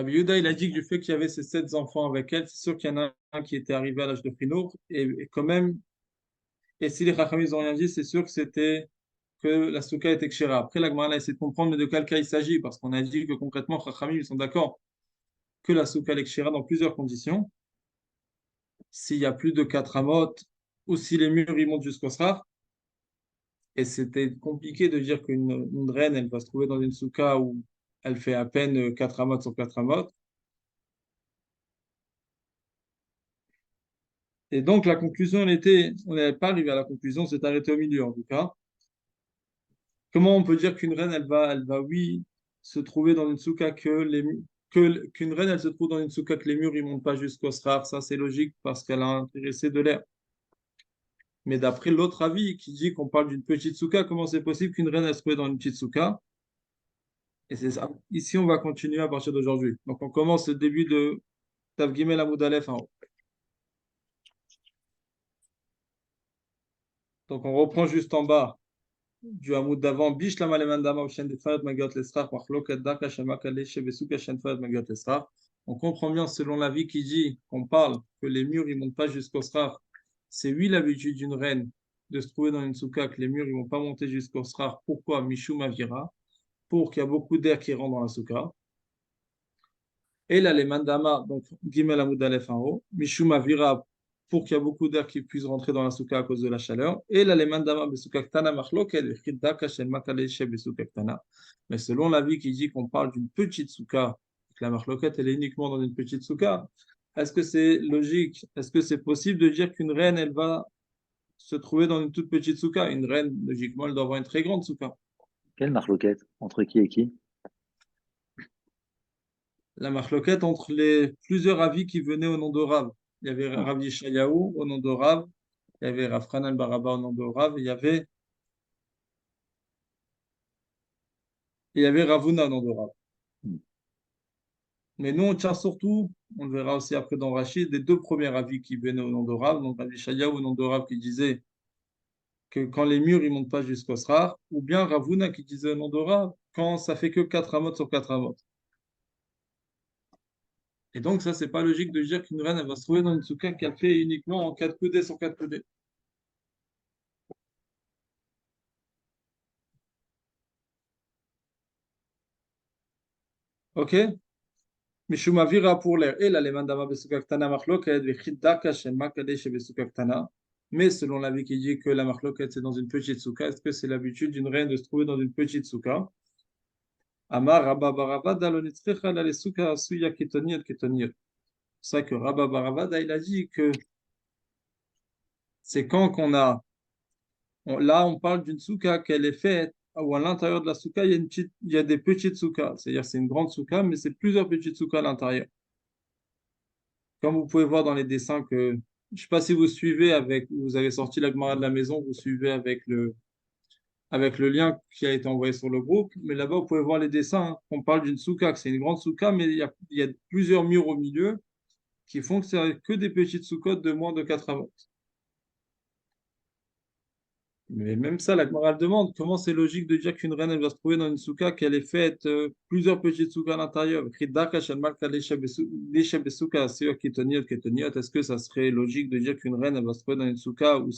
Rabbi Yehuda, il a dit que du fait qu'il y avait ces 7 enfants avec elle, c'est sûr qu'il y en a un qui était arrivé à l'âge de Khinour, et quand même, et si les Chachamim n'ont rien dit, c'est sûr que c'était que la souka était kshira. Après, la Gemara a essayé de comprendre mais de quel cas il s'agit, parce qu'on a dit que concrètement, Chachamim, ils sont d'accord que la souka est kshira dans plusieurs conditions. S'il y a plus de 4 amot, ou si les murs ils montent jusqu'au sraf, et c'était compliqué de dire qu'une reine, elle va se trouver dans une souka où elle fait à peine 4 amot sur 4 amot. Et donc, la conclusion, elle était, on n'avait pas arrivé à la conclusion, c'est arrêté au milieu en tout cas. Comment on peut dire qu'une reine, oui, se trouver dans une souka qu'une reine, elle se trouve dans une souka que les murs, ils montent pas jusqu'au sraf, ça c'est logique parce qu'elle a intéressé de l'air. Mais d'après l'autre avis qui dit qu'on parle d'une petite souka, comment c'est possible qu'une reine, elle se trouve dans une petite souka? Et c'est ça. Ici, on va continuer à partir d'aujourd'hui. Donc, on commence le début de Tav Gimel Amud Aleph en haut. Donc, on reprend juste en bas du Hamoud d'avant, Bish la malemandama ou shen de fayot magiot l'esrach, machloket daka shema kale shebesuka shen fayot magiot l'esrach. On comprend bien, selon l'avis qui dit qu'on parle que les murs ils montent pas jusqu'au srach, c'est oui l'habitude d'une reine de se trouver dans une souka, que les murs ils vont pas monter jusqu'au srach. Pourquoi? Mishum avira, pour qu'il y a beaucoup d'air qui rentre dans la souka. Et là, les mandama, donc Gimel Amud Aleph en haut, Mishum Avira, pour qu'il y ait beaucoup d'air qui puisse rentrer dans la souka à cause de la chaleur. Et là, les mandama Besuka Ktana Machloket, Vechidaka Shen Makaleche Besuka Ktana. Mais selon l'avis qui dit qu'on parle d'une petite souka, que la Machloket, elle est uniquement dans une petite souka, est-ce que c'est logique? Est-ce que c'est possible de dire qu'une reine, elle va se trouver dans une toute petite souka? Une reine, logiquement, elle doit avoir une très grande souka. Quelle marloquette? Entre qui et qui? La marloquette entre les plusieurs avis qui venaient au nom de Rav. Il y avait Ah, Rav Yeshayahu au nom de Rav, il y avait Rav Hanan Baraba au nom de Rav, il y avait Ravuna au nom de Rav. hmm. Mais nous, on tient surtout, on le verra aussi après dans Rachid, les deux premiers avis qui venaient au nom de Rav, donc Rav Yeshayahu au nom de Rav qui disait que quand les murs ils montent pas jusqu'au Srar, ou bien Ravuna qui disait au nom de Rav quand ça fait que 4 amot sur 4 amot. Et donc ça, c'est pas logique de dire qu'une reine elle va se trouver dans une soukha qu'elle fait uniquement en 4 coudées sur 4 coudées. Ok? Mishumavira pour l'air. Et là, les mandama besukaktana machloket, vechidaka shen makadesh besukaktana. Mais selon l'avis qui dit que la machloket c'est dans une petite souka, est-ce que c'est l'habitude d'une reine de se trouver dans une petite souka? Amar Rabba Baravada lo nitzrecha la les souka asuya ketoniot ketoniot. C'est ça que Rabba Baravada il a dit que c'est quand qu'on a là on parle d'une souka qu'elle est faite où à l'intérieur de la souka il y a des petites soukas, c'est-à-dire c'est une grande souka mais c'est plusieurs petites soukas à l'intérieur. Comme vous pouvez voir dans les dessins que, je ne sais pas si vous suivez vous avez sorti la Gemara de la maison, vous suivez avec le lien qui a été envoyé sur le groupe, mais là-bas, vous pouvez voir les dessins, hein. On parle d'une souka, que c'est une grande souka, mais il y a plusieurs murs au milieu qui font que c'est que des petites soukottes de moins de 4 avots. Mais même ça, la Gemara elle demande comment c'est logique de dire qu'une reine elle va se trouver dans une souka qu'elle est faite plusieurs petites soukas à l'intérieur. Est-ce que ça serait logique de dire qu'une reine elle va se trouver dans une souka où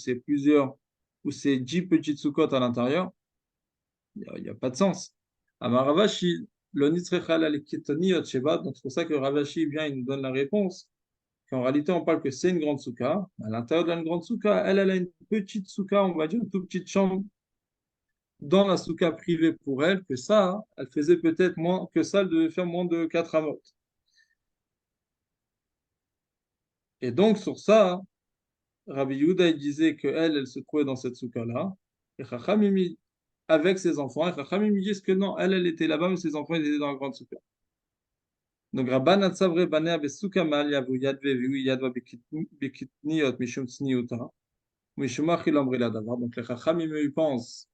c'est 10 petites soukottes à l'intérieur? Il y a pas de sens. Amar Ravashi, lo nitzrecha la ketoniot sheba. Donc c'est pour ça que Ravashi vient, il nous donne la réponse qu'en réalité, on parle que c'est une grande souka. À l'intérieur de la grande souka, elle a une petite souka, on va dire, une toute petite chambre dans la souka privée pour elle, que ça, elle faisait peut-être moins que ça, elle devait faire moins de 4 amot. Et donc, sur ça, Rabbi Yehuda, il disait qu'elle se trouvait dans cette souka-là, et Chachamim, avec ses enfants, et Chachamim, ils disent que non, elle était là-bas, mais ses enfants, ils étaient dans la grande souka. Donc, Rabban Atzavré Banea Besuka Mal Yavu Yadve Viu Yadva Bekitniot Mishum Tsniuta, Mishum Achil Amri Ladavar. Donc, les Chachamim, ils pensent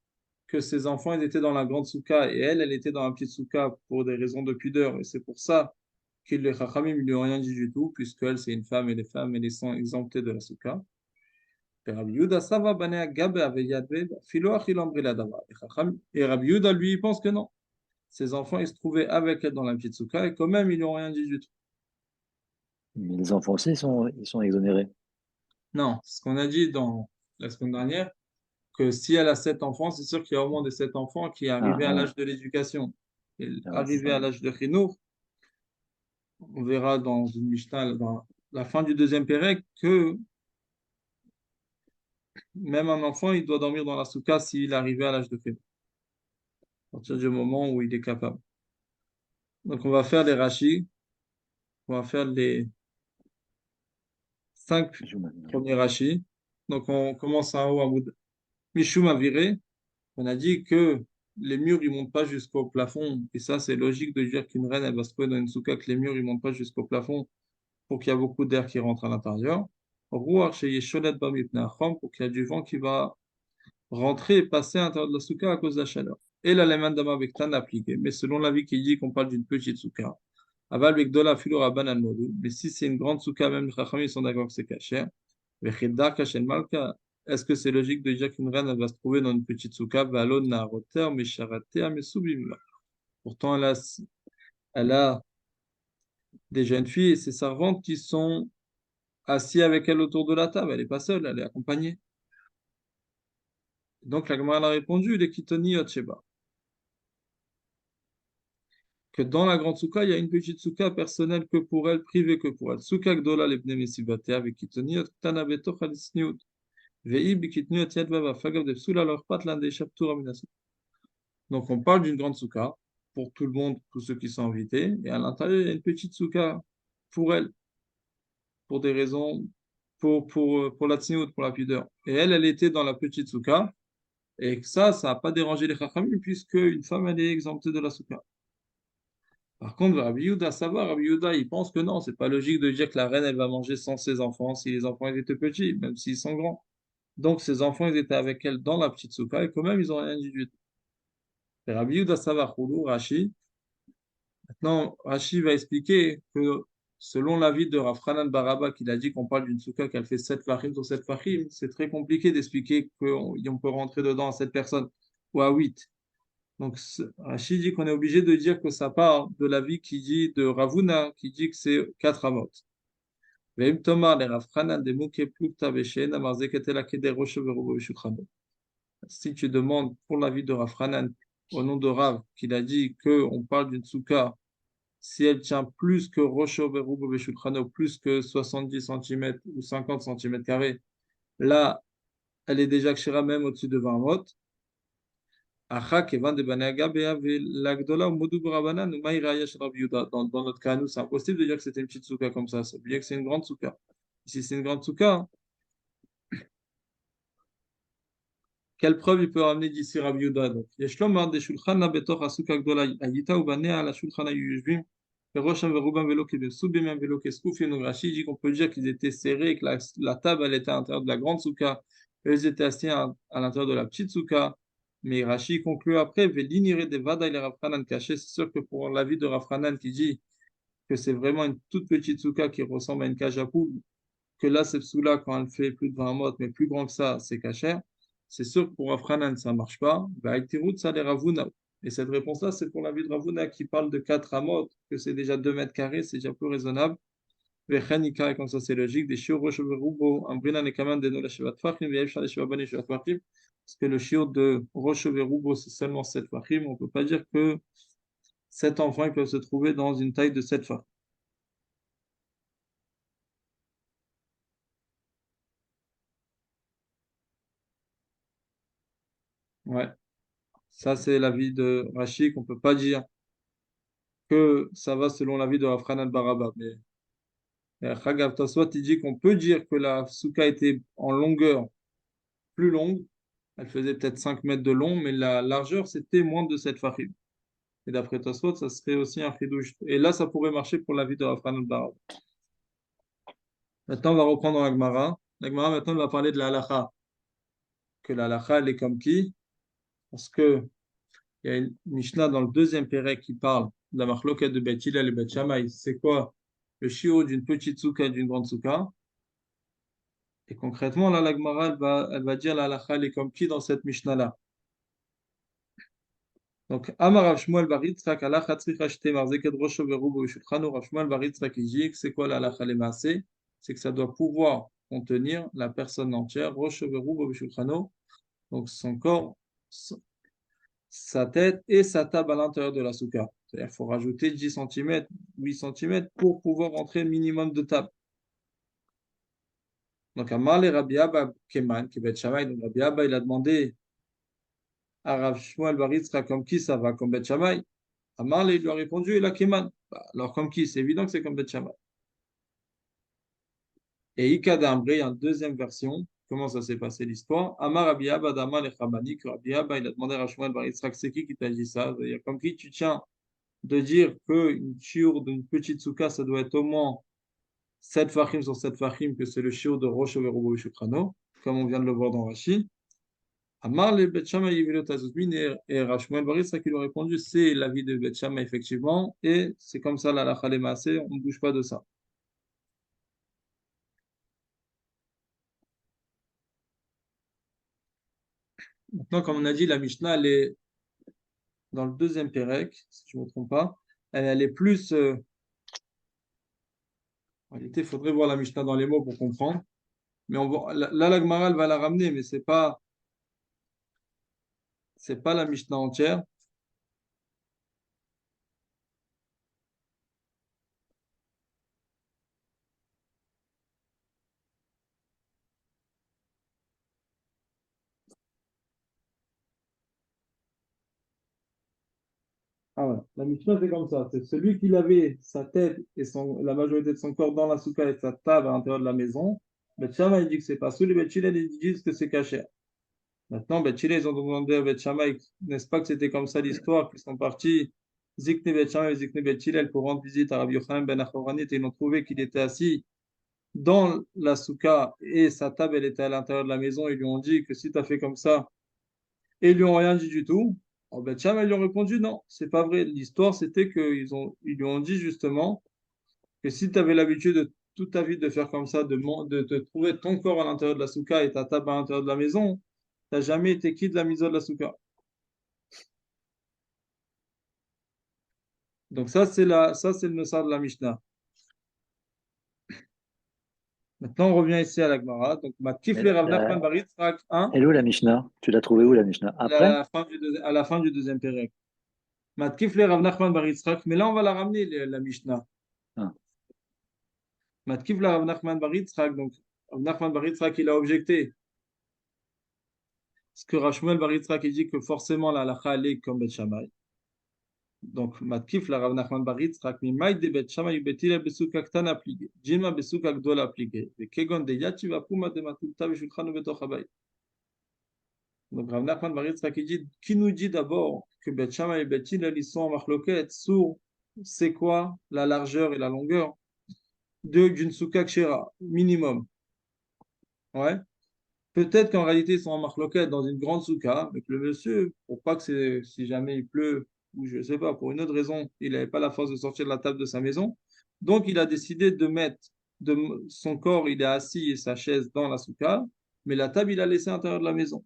que ses enfants ils étaient dans la grande souka et elle était dans la petite souka pour des raisons de pudeur. Et c'est pour ça que les Chachamim ne lui ont rien dit du tout, puisqu'elle, c'est une femme et les femmes, elles sont exemptées de la souka. Et Rabbi Yehuda, ça va, Gabe avec Yadve, Philo Achil Amri Ladava. Et Rabbi Yehuda, lui, il pense que non. ses enfants, ils se trouvaient avec elle dans la petite souka et quand même, ils lui ont rien dit du tout. Mais les enfants aussi, ils sont exonérés. Non, ce qu'on a dit dans la semaine dernière, que si elle a 7 enfants, c'est sûr qu'il y a au moins des 7 enfants qui est Ah, arrivé à ouais. l'âge de l'éducation. Et Ah ouais, c'est arrivé ça. à l'âge de Khinour, on verra dans une Mishnah, dans la fin du deuxième Pérec, que même un enfant, il doit dormir dans la souka s'il est arrivé à l'âge de Khinour, à partir du moment où il est capable. Donc on va faire les rachis, on va faire les 5 Je me- premiers rachis. Donc on commence en haut à Mishum Aviré. On a dit que les murs, ils montent pas jusqu'au plafond. Et ça, c'est logique de dire qu'une reine, elle va se trouver dans une souka, que les murs, ils montent pas jusqu'au plafond pour qu'il y ait beaucoup d'air qui rentre à l'intérieur. Ruach chez Yesholet Ba Mipnei Achom, pour qu'il y ait du vent qui va rentrer et passer à l'intérieur de la souka à cause de la chaleur. Et l'élément d'Amavektan appliqué. Mais selon l'avis qui dit qu'on parle d'une petite souka, Aval Bekdola Filo Rabban al Modou. Mais si c'est une grande souka, même les Chachamim sont d'accord que c'est caché. Vechidar Kachel Malka. Est-ce que c'est logique de dire qu'une reine elle va se trouver dans une petite souka, Valon Naroter, Mesharater, Mesubimla. Pourtant, elle a des jeunes filles et ses servantes qui sont assises avec elle autour de la table. Elle n'est pas seule, elle est accompagnée. Donc la Gemara a répondu, les Kitoni Yotsheba, que dans la grande souka, il y a une petite souka personnelle que pour elle, privée que pour elle. Souka Gdola Lebne Mesibate avec Kitoni Yot, Tana Betoch Alisniut, Vei Bikitni Yot Yad Vava, Fagav de Psula, leur pat l'un des Shaptur Aminasou. Donc on parle d'une grande souka pour tout le monde, tous ceux qui sont invités, et à l'intérieur, il y a une petite souka pour elle, pour des raisons, pour la tsniout, pour la pudeur. Et elle, elle était dans la petite souka, et que ça n'a pas dérangé les chachamim, puisque une femme, elle est exemptée de la souka. Par contre, Rabbi Yehuda, ça va, Rabbi Yehuda, il pense que non, c'est pas logique de dire que la reine, elle va manger sans ses enfants, si les enfants ils étaient petits, même s'ils sont grands. Donc, ses enfants, ils étaient avec elle dans la petite souka, et quand même, ils n'ont rien dit du tout. Et Rabbi Yehuda, ça va, Choulou, Rashi. Maintenant, Rashi va expliquer que selon l'avis de Rav Hanan Baraba, qu'il a dit qu'on parle d'une souka qui fait 7 fachim sur 7 fachim, c'est très compliqué d'expliquer qu'on peut rentrer dedans à 7 personnes ou à 8. Donc, Rashi dit qu'on est obligé de dire que ça part de l'avis qui dit de Ravuna, qui dit que c'est 4 amot. Veim Tomar, les Rav Hanan, des Mouké Plukta Veshen, Amar Zeketela Keder Rosh Verobo Veshulchano. Si tu demandes pour l'avis de Rav Hanan, au nom de Rav, qu'il a dit qu'on parle d'une souka si elle tient plus que Rosho Verubo Veshulchano, plus que 70 centimètres ou 50 centimètres carrés, là, elle est déjà kshira même au-dessus de 20 mot. Dans notre cas, nous, c'est impossible de dire que c'était une petite souka comme ça. C'est bien que c'est une grande souka. Si c'est une grande souka, quelle preuve il peut ramener d'ici Rabbi Yehuda? Donc, Yeshlom mar de shulchan la betoch asuka gdola ayita ou banea ala shulchan ayushvim verosham verubam velo kebesubim même velo keskufim. Donc Rashi dit qu'on peut dire qu'ils étaient serrés et que la table elle était à l'intérieur de la grande souka. Eux ils étaient assis à l'intérieur de la petite souka. Mais Rashi conclut après velinire de vada il Rafranan caché. C'est sûr que pour l'avis de Rafranan qui dit que c'est vraiment une toute petite souka qui ressemble à une cage à poule, que là, cette sous-là, quand elle fait plus de 20 mètres, mais plus grand que ça, c'est cachère. C'est sûr que pour Afranan, ça ne marche pas. Bah, avec Tirout, ça les Ravuna. Et cette réponse-là, c'est pour la vie de Ravuna qui parle de 4 amot, que c'est déjà 2 mètres carrés, c'est déjà plus raisonnable. Vechanika, et comme ça, c'est logique. Des shiur Rocheverubo, Ambrina Nekaman, de Nola Shevat Fachim, Ve'efshar Shevabani Shevat Fachim. Parce que le shiur de Rocheverubo, c'est seulement 7 Fachim. On ne peut pas dire que 7 enfants ils peuvent se trouver dans une taille de 7 Fachim. Ouais. Ça, c'est l'avis de Rachid qu'on ne peut pas dire que ça va selon l'avis de Rafran al-Baraba. Mais Chagav Tosfot, il dit qu'on peut dire que la souka était en longueur plus longue. Elle faisait peut-être 5 mètres de long, mais la largeur, c'était moins de 7 fachim. Et d'après Tosfot, ça serait aussi un chidouche. Et là, ça pourrait marcher pour l'avis de Rafran al-Baraba. Maintenant, on va reprendre la Gemara. La Gemara, maintenant, on va parler de la halacha. Que la halacha, elle est comme qui? Parce que il y a une Mishnah dans le deuxième Pérec qui parle de la marloquette de Beth Hillel et Beth Shammai. C'est quoi? Le chiot d'une petite souka et d'une grande souka. Et concrètement, là, la Gemara, elle va dire la halakha, elle est comme qui dans cette Mishnah-là? Donc, Amar Rav Shmuel bar Yitzchak, halacha tzricha shte marzeket rosho verubo v'shulchano. Rav Shmuel bar Yitzchak, il dit que c'est quoi la halacha lemaaseh? C'est que ça doit pouvoir contenir la personne entière, rosho verubo v'shulchano, donc son corps, sa tête et sa table à l'intérieur de la souka. C'est-à-dire qu'il faut rajouter 10 cm, 8 cm pour pouvoir rentrer le minimum de table. Donc, Amar le Rabbi Abba Keman, qui Bet Shammai, donc Rabbi Abba, il a demandé à Rav Shmuel bar Yitzchak, comme qui ça va, comme Bet Shammai? Amar il lui a répondu, il a Keman. Bah, alors, comme qui? C'est évident que c'est comme Bet Shammai. Et Ikad Ambre, il y a une deuxième version. Comment ça s'est passé l'histoire? Amar Rabbi Abba Dama le Chabani, que Rabbi Abba, il a demandé à Rav Shmuel bar Yitzchak, c'est qui t'a dit ça? C'est-à-dire, comme qui tu tiens de dire qu'une chiour d'une petite souka, ça doit être au moins 7 fachim sur 7 fachim, que c'est le chiour de Rosh Verubo Shukrano, comme on vient de le voir dans Rashi. Amar le Bet Shammai Yivilot Azuzmin, et Rav Shmuel bar Yitzchak, qui lui a répondu, c'est l'avis de Bet Shammai, effectivement, et c'est comme ça la halakha lemaaseh, on ne bouge pas de ça. Maintenant, comme on a dit, la Mishnah, elle est dans le deuxième Pérec, si je ne me trompe pas. Elle est plus. En réalité, il faudrait voir la Mishnah dans les mots pour comprendre. Mais là, la Gemara, elle va la ramener, mais c'est pas la Mishnah entière. Ah ouais. La Mishnah, c'est comme ça. C'est celui qui avait sa tête et la majorité de son corps dans la soukha et sa table à l'intérieur de la maison. Bet Shammai, il dit que c'est pas sous. Les Bet Hillel, ils disent que c'est caché. Maintenant, Bet Hillel, ils ont demandé à Bet Shammai, n'est-ce pas que c'était comme ça l'histoire, qu'ils sont partis Zikne Bet Shammai et Zikne Bet Hillel pour rendre visite à Rabbi Yochanan ben Achoranit et ils ont trouvé qu'il était assis dans la soukha et sa table, elle était à l'intérieur de la maison. Ils lui ont dit que si tu as fait comme ça, et ils lui ont rien dit du tout. Alors, Ben Shammai, ils lui ont répondu non, c'est pas vrai. L'histoire, c'était ils lui ont dit justement que si tu avais l'habitude de toute ta vie de faire comme ça, de te trouver ton corps à l'intérieur de la soukha et ta table à l'intérieur de la maison, tu n'as jamais été quitte de la mise de la soukha. Donc ça, c'est le Nessar de la Mishnah. Maintenant, on revient ici à la Gemara. Donc, Matkif Mais le Rav Nachman bar Yitzchak 1, elle est où la Mishnah? Tu l'as trouvée où la Mishnah? Après? à la fin du deuxième pérec. Matkif le Rav Nachman bar Yitzchak, mais là, on va la ramener, la Mishnah. Ah. Matkif la Rav Nachman bar Yitzchak, donc Rav Nachman bar Yitzchak, il a objecté. Parce que Rav Shmuel bar Yitzchak, il dit que forcément la halakha, elle est comme Bet Shammai. Donc, Matkif la Rav Nachman bar Yitzchak, mi maï de Bet Shammai, betila besuka ktan appliqué, jima besuka gdol appliqué, et kegon de yachi puma de matulta beshulchanu betoch habayit. Donc, Rav Nachman bar Yitzchak, il dit, qui nous dit d'abord que Bet Shammai et Bet Hillel, ils sont en marloquette sur c'est quoi la largeur et la longueur d'une souka kshera, minimum. Ouais. Peut-être qu'en réalité, ils sont en marloquette dans une grande souka, mais que le monsieur, pour pas que si jamais il pleut, ou je sais pas, pour une autre raison, il n'avait pas la force de sortir de la table de sa maison. Donc, il a décidé de mettre son corps, il est assis et sa chaise dans la souka, mais la table, il a laissé à l'intérieur de la maison.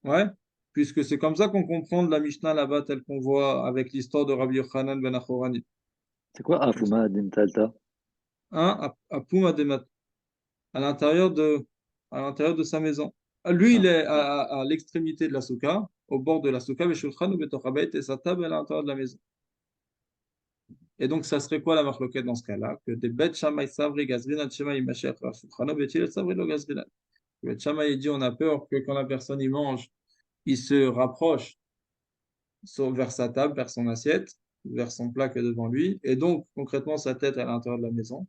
Ouais. Puisque c'est comme ça qu'on comprend de la Mishnah là-bas, telle qu'on voit avec l'histoire de Rabbi Yochanan ben Achorani. C'est quoi Afuma Dintalta? Un, à Puma de à l'intérieur de, à l'intérieur de sa maison. Lui, il Ah. est à l'extrémité de la souka, au bord de la souka, et sa table est à l'intérieur de la maison. Et donc, ça serait quoi la marloquette dans ce cas-là? Que des bêtes shamay savri gazrinan shema imashech shulchano betil savri lo gazrinan. Le bête shamay dit on a peur que quand la personne y mange, il se rapproche vers sa table, vers son assiette, vers son plat qui est devant lui, et donc concrètement sa tête est à l'intérieur de la maison.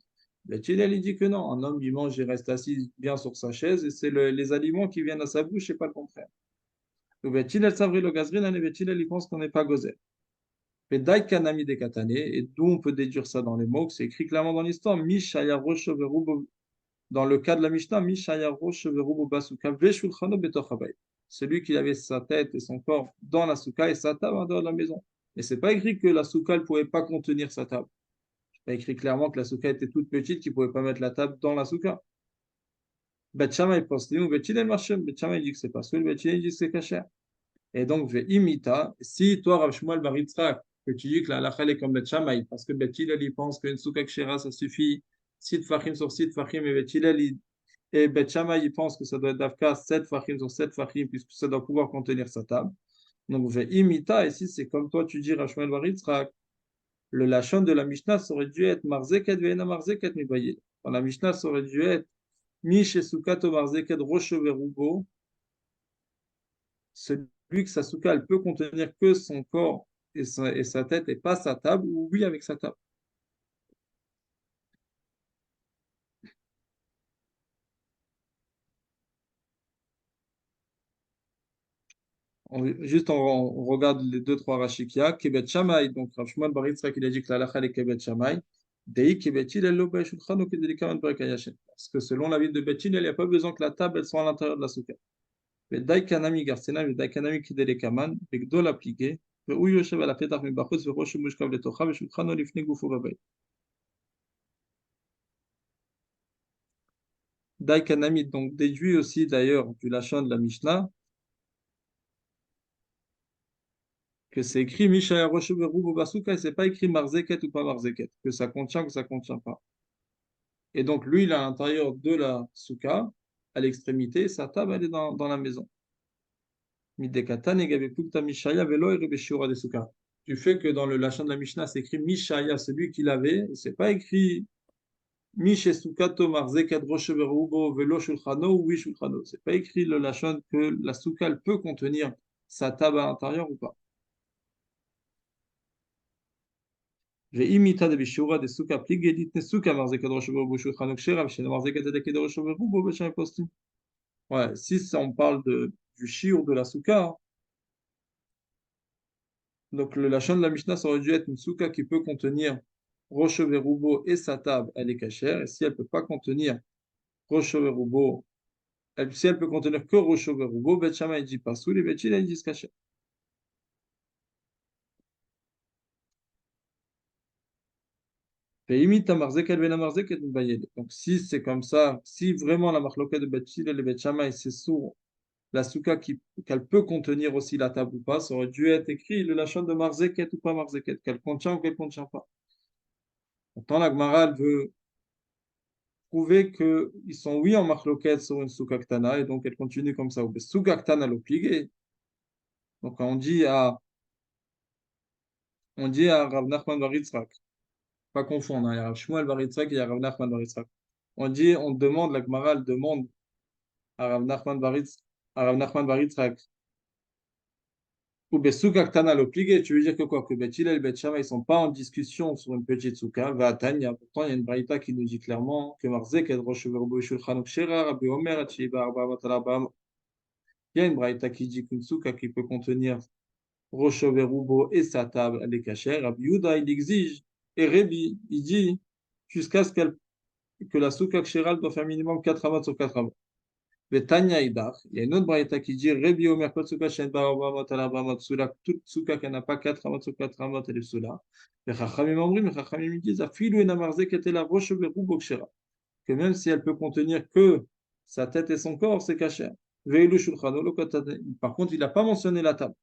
Mais Chilel, il dit que non, un homme, il mange, il reste assis bien sur sa chaise, et c'est les aliments qui viennent à sa bouche, et pas le contraire. Donc, Chilel savri le gazrin, et Chilel, il pense qu'on n'est pas gozer. Mais Dai Kanami de Katane, et d'où on peut déduire ça dans les mots, que c'est écrit clairement dans l'histoire, Mishaya Rosh Verubo, dans le cas de la Mishnah, Mishaya Rosh Verubo Basuka, Veshulchano Betochabay. Celui qui avait sa tête et son corps dans la souka et sa table en dehors de la maison. Mais c'est pas écrit que la souka ne pouvait pas contenir sa table. C'est pas écrit clairement que la souka était toute petite, qu'il ne pouvait pas mettre la table dans la souka. Bet Shammai pense, nous, Bet Hillel marche, Bet Shammai dit que c'est pas ça, Bet Hillel dit que c'est caché. Et donc, je vais imita. Si toi, Rav Shmuel Bar Yitzhak, que tu dis que la halakha elle est comme Bet Shammai, parce que Bet Hillel, il pense qu'une souka kshera, ça suffit 6 fachim sur 6 fachim, et Bet Hillel, et Bet Shammai, il pense que ça doit être d'Afka 7 fachim sur 7 fachim, puisque ça doit pouvoir contenir sa table. Donc, je vais imita. Et si c'est comme toi, tu dis Rav Shmuel Bar Yitzhak, le lachon de la Mishnah, ça aurait dû être Marzeket ve'ena Marzeket mibayil. Dans la Mishnah, ça aurait dû être Mish Esukato Marzeket Roche Verubo, celui que sa souka, elle peut contenir que son corps et sa tête et pas sa table, ou oui avec sa table. Juste on regarde les deux, trois Rashikia, Kebet Shammai, donc Rav Shmuel Bar Yitzhak, il a dit que la halakha est Kebet Shammai, Dei Kebet Hillel lo b'shulchan ou kedelikaman berekayashen. Parce que selon la ville de Bet Hillel, il n'y a pas besoin que la table elle soit à l'intérieur de la souka. ודאי כנמי גרסנאי ודאי כנמי כדלקמן, בגדול הפליגי, והוא יושב על הפתח מבחוץ וראשו מושכב לתוכה ושולחנו לפני גופו בבית. דאי כנמי, donc déduit aussi d'ailleurs du lachon de la Mishnah, que c'est écrit Mishaya Roshu Berubo Basuka et c'est pas écrit Marzeket ou pas Marzeket, que ça contient ou que ça contient pas. Et donc lui, il est à l'intérieur de la souka, à l'extrémité, sa table, elle est dans la maison. Midekatan egabe plukta Mishaya velo erebe shiura de souka. Du fait que dans le lachon de la Mishnah, c'est écrit Mishaya, celui qui l'avait, et c'est pas écrit Mishesukato Marzeket Roshu Berubo velo shulchano ou oui shulchano. C'est pas écrit le lachon que la souka, elle peut contenir sa table à l'intérieur ou pas. ואם בשיעורה דסוכה פליגי דתנסוקה מחזיקת ראש וברבו שולחנו כשרה ושאינה מחזיקת ידי ראש וברבו בשם postim. Ouais, si on parle du shiur de la souka, donc le lachon de la Mishnah, ça aurait dû être une souka qui peut contenir Rosh Verubo et sa table, elle est cachère. Et si elle ne peut pas contenir Rosh Verubo, si elle peut contenir que Rosh Verubo, Bet Shammai dit pas sous les Bet Hillel ils disent cachère. Donc si c'est comme ça, si vraiment la marloquette de Bet Hillel et Bet Shammai c'est sourd la souka qu'elle peut contenir aussi la table ou pas, ça aurait dû être écrit le lachon de Marzeket ou pas Marzeket, qu'elle contient ou qu'elle ne contient pas. Pourtant, la Gemara, elle veut prouver qu'ils sont oui en marloquette sur une souka ktana, et donc elle continue comme ça. Ou souka ktana l'obligé. Donc on dit à Rav Nachman bar Yitzhak, pas confondre, hein, il y a Rav Shmuel bar Yitzhak et il y a Rav Nachman bar Yitzhak. On demande, la Gemara, elle demande à Rav Nachman bar Yitzhak, ou Besuka Ktana l'obligé, tu veux dire que quoi? Que Bet Hillel et Bet Shammai, ils ne sont pas en discussion sur une petite souka. Va Tanya. Pourtant, il y a une braïta qui nous dit clairement que Marzek et Rosh Verbo Shulchan Kshera, Rabbi Omer, Achiba Arba Matalaba. Il y a une braïta qui dit qu'une souka qui peut contenir Rosh Verbo et sa table, elle est cachée. Rabbi Yuda, il exige. Et Rebi, il dit que la souka Kshera doit faire minimum 4 amas sur 4 amas. Betanya Idach, il y a une autre braïta qui dit Rebi Omer Kotsuka Shen Barabamot Alabamot Sula, toute souka qui n'a pas 4 amot sur 4 amot, elle est Sula. Les Chachamim Omrim, les Chachamim disent Afilu et Namarze qui était la roche Berubo Kshera, que même si elle peut contenir que sa tête et son corps, c'est caché. Veilu Shulchano Lokotane. Par contre, il n'a pas mentionné la table.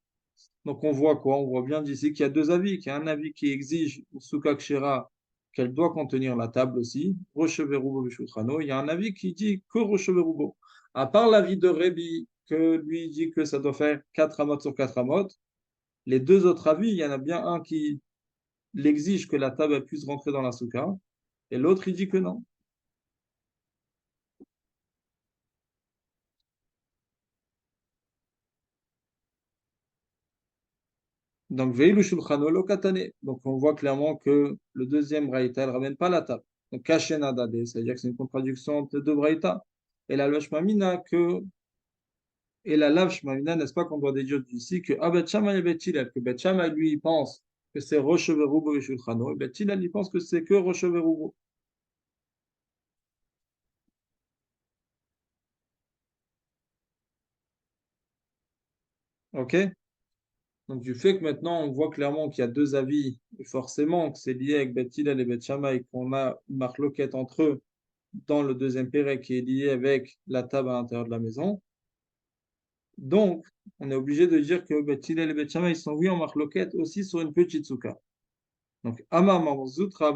Donc on voit quoi? On voit bien d'ici qu'il y a deux avis, qu'il y a un avis qui exige une souka Kshera qu'elle doit contenir la table aussi, roche Verubo Shulchano. Il y a un avis qui dit que roche Verubo. À part l'avis de Rébi, que lui dit que ça doit faire 4 amot sur 4 amot, les deux autres avis, il y en a bien un qui l'exige que la table puisse rentrer dans la souka, et l'autre, il dit que non. Donc, Veilu Shulchano lo katane. Donc, on voit clairement que le deuxième braïta, elle ne ramène pas la table. Donc, Kashena Dade, c'est-à-dire que c'est une contradiction entre les deux braïta. Et la Loshmamina et la Lav Shmamina, n'est-ce pas qu'on doit déduire d'ici que Bet Shammai et Bet Hillel, que Bet Shammai, lui, il pense que c'est Rosh Verubo et Shulchano, et Bet Hillel, il pense que c'est que Rosh Verubo. OK? Donc, du fait que maintenant, on voit clairement qu'il y a deux avis, et forcément que c'est lié avec Bet Hillel et Bet Shammai, qu'on a une marloquette entre eux dans le deuxième pérec qui est lié avec la table à l'intérieur de la maison. Donc, on est obligé de dire que Bet Hillel et Bet Shammai, ils sont oui en marloquette aussi sur une petite souka. Donc, Amar Marzoutra,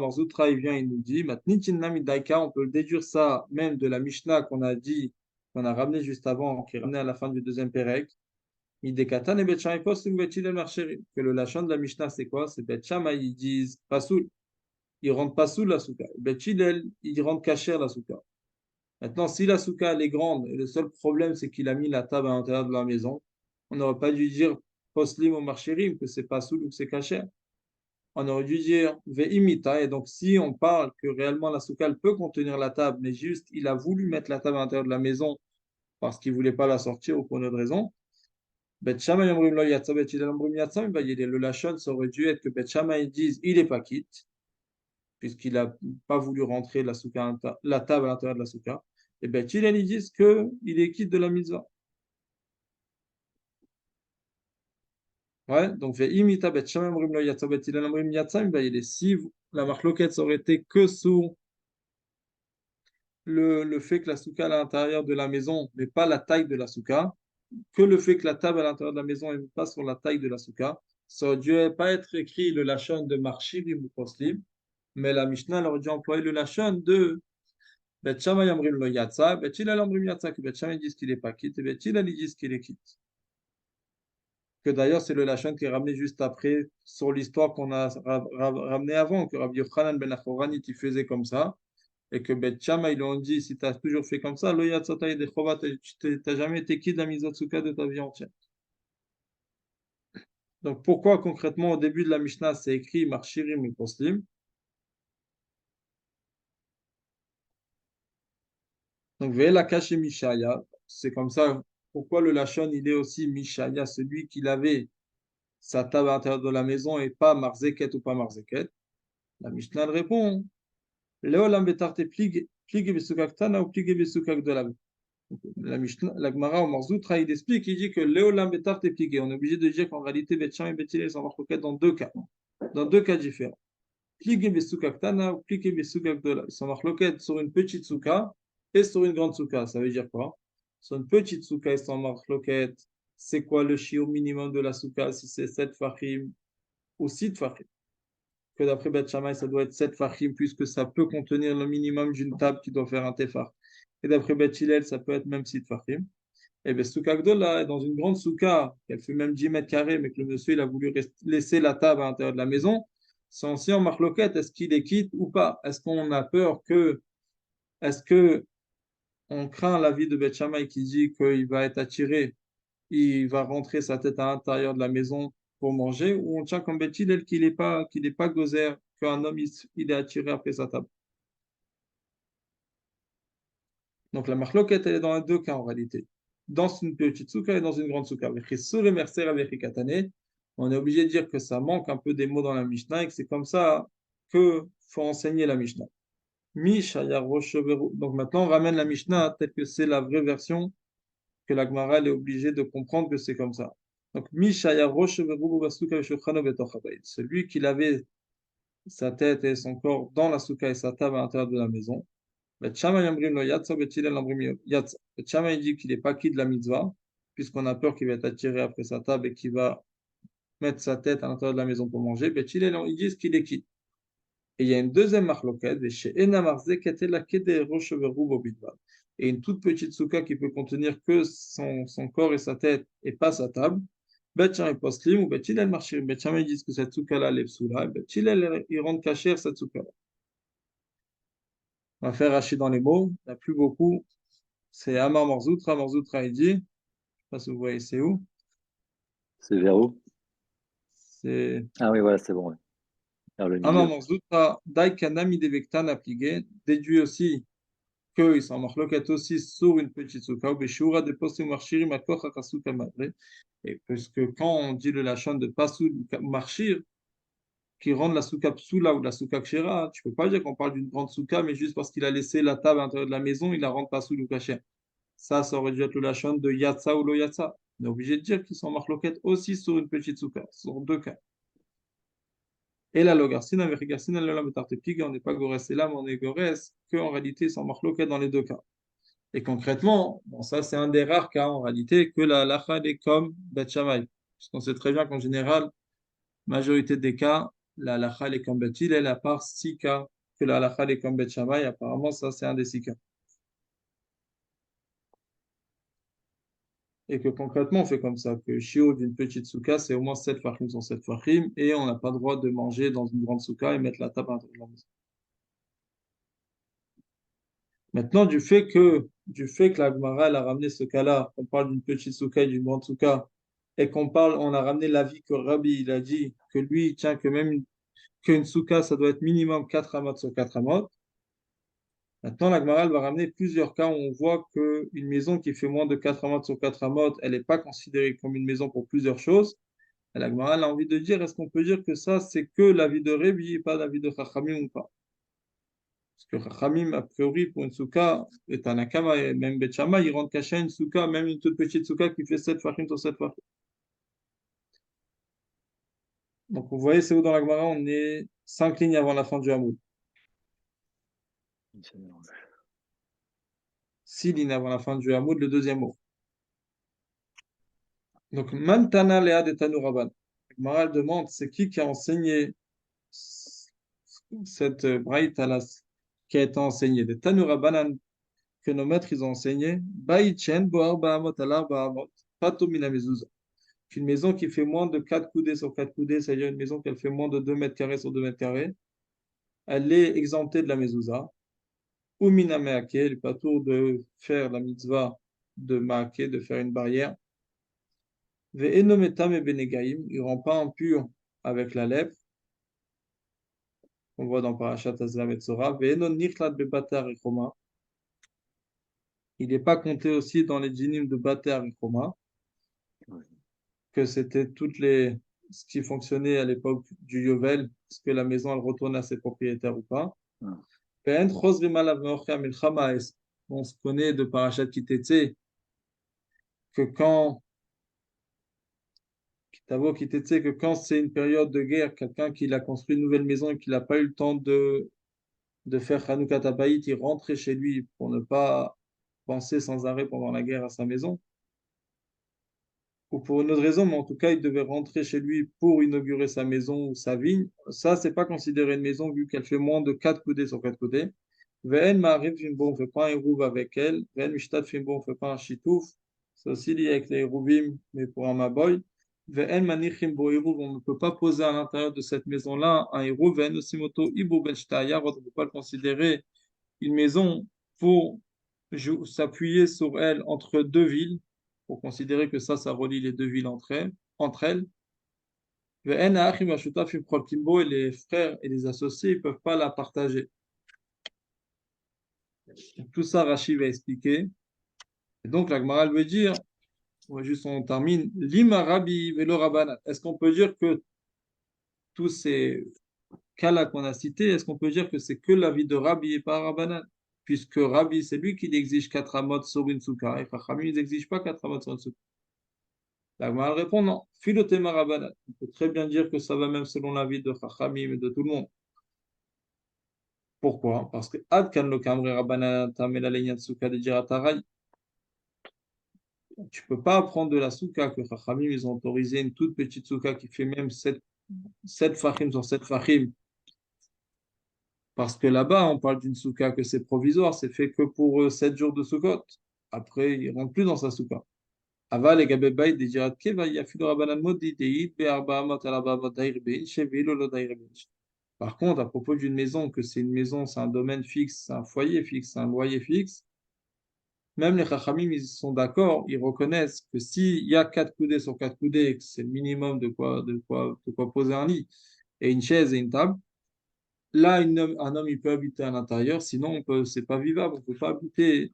il vient, il nous dit, Matnitin Namidaika, on peut le déduire ça même de la Mishnah qu'on a dit, qu'on a ramené juste avant, qui est ramené à la fin du deuxième Pérec. Midekatan et Bet Shammai postum Bet Hillel marchérim. Que le lachon de la Mishnah, c'est quoi? C'est Bet Shammai, ils disent Pasoul. Ils rendent Pasoul la souka. Bet Hillel, ils rendent Kacher la souka. Maintenant, si la souka elle est grande, et le seul problème c'est qu'il a mis la table à l'intérieur de la maison, on n'aurait pas dû dire poslim ou marchérim, que c'est Pasoul ou que c'est Kacher. On aurait dû dire ve'imita. Et donc, si on parle que réellement la souka elle peut contenir la table, mais juste il a voulu mettre la table à l'intérieur de la maison parce qu'il voulait pas la sortir ou pour une autre raison, Bet Shammai omrim lo yatsa, Bet Hillel omrim yatsa, le lashon, ça aurait dû être que Bet Shammai dise il est pas quitte, puisqu'il n'a pas voulu rentrer la, souka, la table à l'intérieur de la souka. Et Bet Hillel, ils disent qu'il est quitte de la mitzvah. Ouais, donc ve'imita Bet Shammai omrim lo yatsa, Bet Hillel omrim yatsa, si la marloquette ça aurait été que sous le fait que la souka à l'intérieur de la maison n'est pas la taille de la souka, que le fait que la table à l'intérieur de la maison n'est pas sur la taille de la souka, ça aurait dû pas être écrit le lachon de marchirim ou poslim, mais la Mishnah elle aurait dû employer le lachon de Bet Shammai amrim lo yatsa, Bet Hillel amrim yatsa, que Bet Shammai disent qu'il n'est pas quitte, et Bet Hillel ils disent qu'il est quitte. Que d'ailleurs c'est le lachon qui est ramené juste après sur l'histoire qu'on a ramené avant, que Rabbi Yochanan ben Achoranit il faisait comme ça, et que Bet Shammai, ils l'ont dit, si tu as toujours fait comme ça, lo yatsata de chova, tu n'as jamais été quitte de la mizotsuka de ta vie entière. Donc pourquoi concrètement au début de la Mishnah c'est écrit Marchirim et Poslim? Donc Ve'ela Kache Mishaya, c'est comme ça. Pourquoi le Lachon il est aussi Mishaya, celui qui avait sa table à l'intérieur de la maison et pas Marzeket ou pas Marzeket? La Mishnah elle répond Leolam betarte plig besukaktana ou plig besukak de la Mishnah, la Gemara au Marzoutra, il explique, il dit que Léolam Betar t'es plié. On est obligé de dire qu'en réalité, Bet Shammai et Bet Hillel sont marqués dans deux cas différents. Plié Besukaktana ou plié Besukakdola. Ils sont marqués sur une petite souka et sur une grande souka. Ça veut dire quoi? Sur une petite souka, ils sont marqués. C'est quoi le chiot minimum de la souka? Si c'est 7 fachim ou 6 fachim. Que d'après Bet Shammai, ça doit être 7 fachim, puisque ça peut contenir le minimum d'une table qui doit faire un tefar. Et d'après Bet Hillel, ça peut être même 6 fachim. Et bien, Souka Gdola, dans une grande souka, elle fait même 10 mètres carrés, mais que le monsieur il a voulu laisser la table à l'intérieur de la maison, c'est ancien en marloquette, est-ce qu'il est quitte ou pas? Est-ce qu'on a peur que, est-ce que on craint l'avis de Beth Shammai qui dit qu'il va être attiré, il va rentrer sa tête à l'intérieur de la maison pour manger, ou on tient comme Beth Hillel qu'il n'est pas gozer, qu'un homme il est attiré après sa table. Donc la marloquette, elle est dans les deux cas en réalité. Dans une petite souka et dans une grande souka. On est obligé de dire que ça manque un peu des mots dans la Mishnah et que c'est comme ça que faut enseigner la Mishnah. Donc maintenant, on ramène la Mishnah telle que c'est la vraie version, que la Gemara elle est obligée de comprendre que c'est comme ça. Donc, celui qui avait sa tête et son corps dans la souka et sa table à l'intérieur de la maison. Bet Shammai yamrim lo yatsa, Bet Hillel yamrim yatsa. Bet Shammai dit qu'il n'est pas quitte de la mitzvah, puisqu'on a peur qu'il va être attiré après sa table et qu'il va mettre sa tête à l'intérieur de la maison pour manger. Bet Hillel, ils disent qu'il est quitte. Et il y a une deuxième marloquette, et une toute petite souka qui peut contenir que son corps et sa tête et pas sa table. Bet Shammai poslim ou Bet Hillel marchir. Bet Shammai disent que cette souka-là, elle est psoula. Bet Hillel, ils rendent cachère cette souka-là. On va faire Rachid dans les mots. Il n'y a plus beaucoup. C'est Amar Marzoutra. Marzoutra, il dit, je ne sais pas si vous voyez, c'est où? C'est vers où? C'est Ah oui, voilà, c'est bon, ouais. Vers le Amar milieu. Marzoutra, Daikanami Devektan appliqué, déduit aussi qu'ils sont marloquettes aussi sur une petite souka, ou Beshura de Postum Marshir, Makoch Akasuka Madre. Et puisque quand on dit le lachon de Pasul Marshir, qui rend la souka psoula ou la souka kshera, tu peux pas dire qu'on parle d'une grande souka, mais juste parce qu'il a laissé la table à l'intérieur de la maison, il la rend pasoul ou kashera. Ça aurait dû être le lachon de Yatsa ou lo Yatsa. On est obligé de dire qu'ils sont marloquettes aussi sur une petite souka, sur deux cas. Et la logarcine avec garcine, elle est là, on n'est pas gorès, c'est là, mais on est gorès, qu'en réalité, ils sont marloquettes dans les deux cas. Et concrètement, bon, ça c'est un des rares cas en réalité que la halakha elle est comme Bet Shammai. Parce qu'on sait très bien qu'en général, majorité des cas, la halakha elle est comme Bet Hillel, à part 6 cas que la halakha elle est comme Bet Shammai. Apparemment, ça c'est un des 6 cas. Et que concrètement, on fait comme ça, que Shio d'une petite souka, c'est au moins 7 fachim sur 7 fachim, et on n'a pas le droit de manger dans une grande souka et mettre la table à l'intérieur de la maison. Maintenant, du fait que la Gemara elle a ramené ce cas-là, on parle d'une petite souka et d'une grande souka, et on a ramené l'avis que Rabbi, il a dit que lui, il tient que même qu'une souka, ça doit être minimum 4 amot sur 4 amot. Maintenant, la Gemara elle va ramener plusieurs cas où on voit qu'une maison qui fait moins de 4 amot sur 4 amot, elle n'est pas considérée comme une maison pour plusieurs choses. Et la Gemara elle a envie de dire, est-ce qu'on peut dire que ça, c'est que l'avis de Rabbi et pas l'avis de Chachamim ou pas? Parce que Chachamim, a priori, pour une souka, et Tanakama et même Bet Shammai, ils rendent caché une souka, même une toute petite souka qui fait 7 fachim sur 7 fachim. Donc vous voyez, c'est où dans la Gemara, on est 5 lignes avant la fin du Hamoud. 6 lignes avant la fin du Hamoud, le deuxième mot. Donc, Mantana Lea de Tanuraban. La Gemara elle demande, c'est qui a enseigné cette braïta là, qui a été enseignée de Tanurabanan, que nos maîtres ils ont enseigné, Baïchen, Boar, Bahamot, Alar, Bahamot, Patomina Mezouza. Une maison qui fait moins de 4 coudées sur 4 coudées, c'est-à-dire une maison qui fait moins de 2 mètres carrés sur 2 mètres carrés, elle est exemptée de la mezouza. Ou mina meake, il n'est pas tour de faire la mitzvah de maake, de faire une barrière. Ve'enometam et benegaim, il ne rend pas impur avec la lèpre, on voit dans Parashat Azlam et Tzora. Ve'enon nichlat bebatar et choma, il n'est pas compté aussi dans les djinim de batar et choma, que c'était ce qui fonctionnait à l'époque du Yovel, est-ce que la maison elle retourne à ses propriétaires ou pas. On se connaît de Parashat Kitetse que quand que quand c'est une période de guerre, quelqu'un qui a construit une nouvelle maison et qui n'a pas eu le temps de faire Hanoukat Habayit, il rentrait chez lui pour ne pas penser sans arrêt pendant la guerre à sa maison, ou pour une autre raison, mais en tout cas, il devait rentrer chez lui pour inaugurer sa maison ou sa vigne. Ça, c'est pas considéré une maison vu qu'elle fait moins de 4 coudées sur 4 coudées. Ve'en ma'ariv fimbo, on ne fait pas un hérouv avec elle. Ve'en mishtat fimbo, on ne fait pas un chitouf. C'est aussi lié avec les hérouvim, mais pour un maboy. Ve'en manichim bo hérouv, on ne peut pas poser à l'intérieur de cette maison-là un hérouv. Ve'en osimoto ibu ben shtayar, on ne peut pas le considérer une maison pour s'appuyer sur elle entre deux villes, pour considérer que ça relie les deux villes entre elles. Ve'en ha'achim ha'shutafim cholkimbo, et les frères et les associés ne peuvent pas la partager. Tout ça, Rachid va expliquer. Et donc, la Gemara veut dire, on termine, Lima Rabbi Velo Rabbanan. Est-ce qu'on peut dire que tous ces cas-là qu'on a cités, est-ce qu'on peut dire que c'est que l'avis de Rabbi et pas Rabbanan? Puisque Rabbi, c'est lui qui exige 4 amot sur une souka, et Chachamim, ils n'exigent pas 4 amot sur une souka. La Gemara répond non. Philotema Rabbanan. On peut très bien dire que ça va même selon l'avis de Chachamim et de tout le monde. Pourquoi? Parce que Ad kan lo kamre Rabbanan tamela lenyat souka de Jiratarai. Tu peux pas apprendre de la souka que Chachamim, ils ont autorisé une toute petite souka qui fait même 7 fachim sur 7 fachim. Parce que là-bas, on parle d'une souka que c'est provisoire, c'est fait que pour 7 jours de soukot. Après, il ne rentre plus dans sa souka. Aval et Gabebay de Jirat Keva, Yafido Rabbanan Modi, Deid, Be'arba Amot, Alaba Amot, Dair Bench, Velo Lo Dair Bench. Par contre, à propos d'une maison, que c'est une maison, c'est un domaine fixe, c'est un foyer fixe, c'est un loyer fixe, même les Chachamim, ils sont d'accord, ils reconnaissent que s'il y a 4 coudées sur 4 coudées, que c'est le minimum de quoi poser un lit, et une chaise et une table, là, un homme, il peut habiter à l'intérieur, sinon, c'est pas vivable, on peut pas habiter,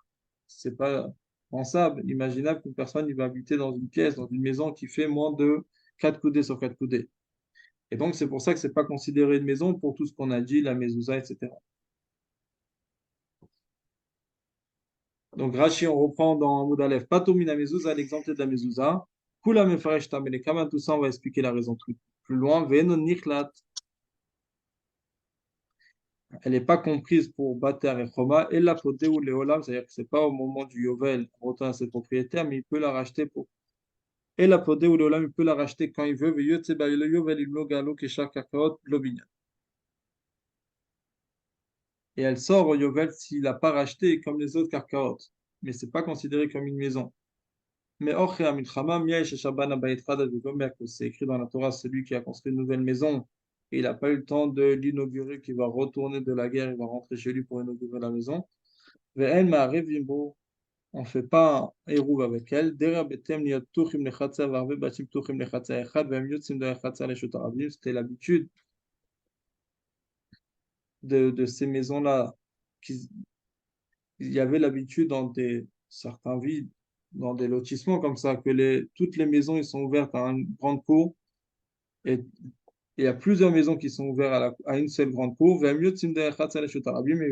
c'est pas pensable, imaginable qu'une personne, il va habiter dans une pièce, dans une maison qui fait moins de 4 coudées sur 4 coudées. Et donc, c'est pour ça que c'est pas considéré une maison pour tout ce qu'on a dit, la mezouza, etc. Donc, Rashi, on reprend dans Moud Aleph. Patomina mezouza, l'exemple de la mezouza. Kula mefaresh tamele kaman, tout ça, on va expliquer la raison plus loin. Ve'enon nichlat. elle n'est pas comprise pour Bater et Choma, et la Podé ou Léolam, c'est-à-dire que ce n'est pas au moment du Yovel, on retourne à ses propriétaires, mais il peut la racheter pour. Et la Podé ou Léolam, il peut la racheter quand il veut, le Yovel, il Galo, Keshar, Kakaot, Lobinyan. Et elle sort au Yovel s'il n'a pas racheté comme les autres Karkaot. Mais ce n'est pas considéré comme une maison. Mais c'est écrit dans la Torah, celui qui a construit une nouvelle maison et il n'a pas eu le temps de l'inaugurer, qui va retourner de la guerre, il va rentrer chez lui pour inaugurer la maison. On ne fait pas un hérouve avec elle. C'était l'habitude de ces maisons-là. Il y avait l'habitude dans certains villes, dans des lotissements comme ça, que toutes les maisons ils sont ouvertes à une grande cour. Et il y a plusieurs maisons qui sont ouvertes à une seule grande cour. Mais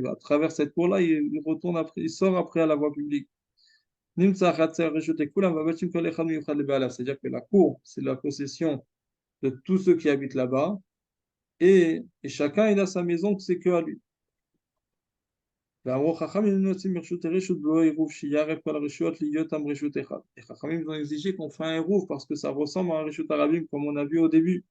à travers cette cour-là, il retourne après, il sort après à la voie publique. C'est-à-dire que la cour, c'est la possession de tous ceux qui habitent là-bas. Et chacun, il a sa maison, que c'est que à lui. ואמרו חכמים אם יוצאים מרשות לרשות ולא עירוב שיערב כל הרשויות להיות עם רשות אחד. Les חכמים ont exigé qu'on fait un עירוב parce que ça ressemble à un רשות הרבים comme on a vu au début.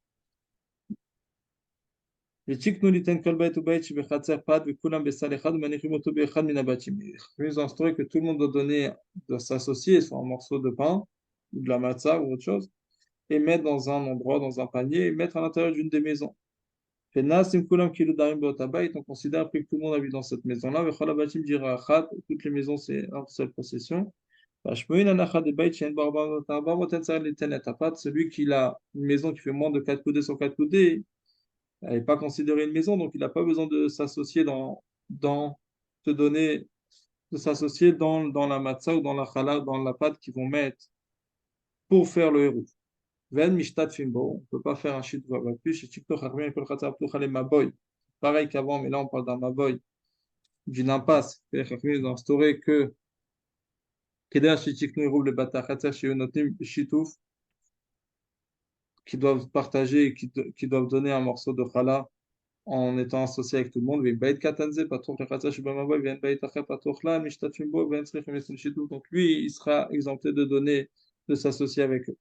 ותיקנו ליתן כל בית ובית שבחצר פת וכולם בסל אחד ומניחים אותו באחד מן הבתים. Ils ont instauré que tout le monde doit donner, doit s'associer sur un morceau de pain ou de la matzah ou autre chose et mettre dans un endroit, dans un panier et mettre à l'intérieur d'une des maisons. On considère après que tout le monde habite dans cette maison-là. Toutes les maisons, c'est une seule possession. Celui qui a une maison qui fait moins de 4 coudées sur 4 coudées, elle n'est pas considérée une maison, donc il n'a pas besoin de s'associer de donner, de s'associer dans la matzah ou dans la challah, dans la pâte qu'ils vont mettre pour faire le héros. On ne peut pas faire un shit plus. Pareil qu'avant, mais là on parle d'un maboy, d'une impasse. Ils ont instauré que qui doivent partager, qui doivent donner un morceau de challah en étant associés avec tout le monde. Donc lui, il sera exempté de donner, de s'associer avec eux.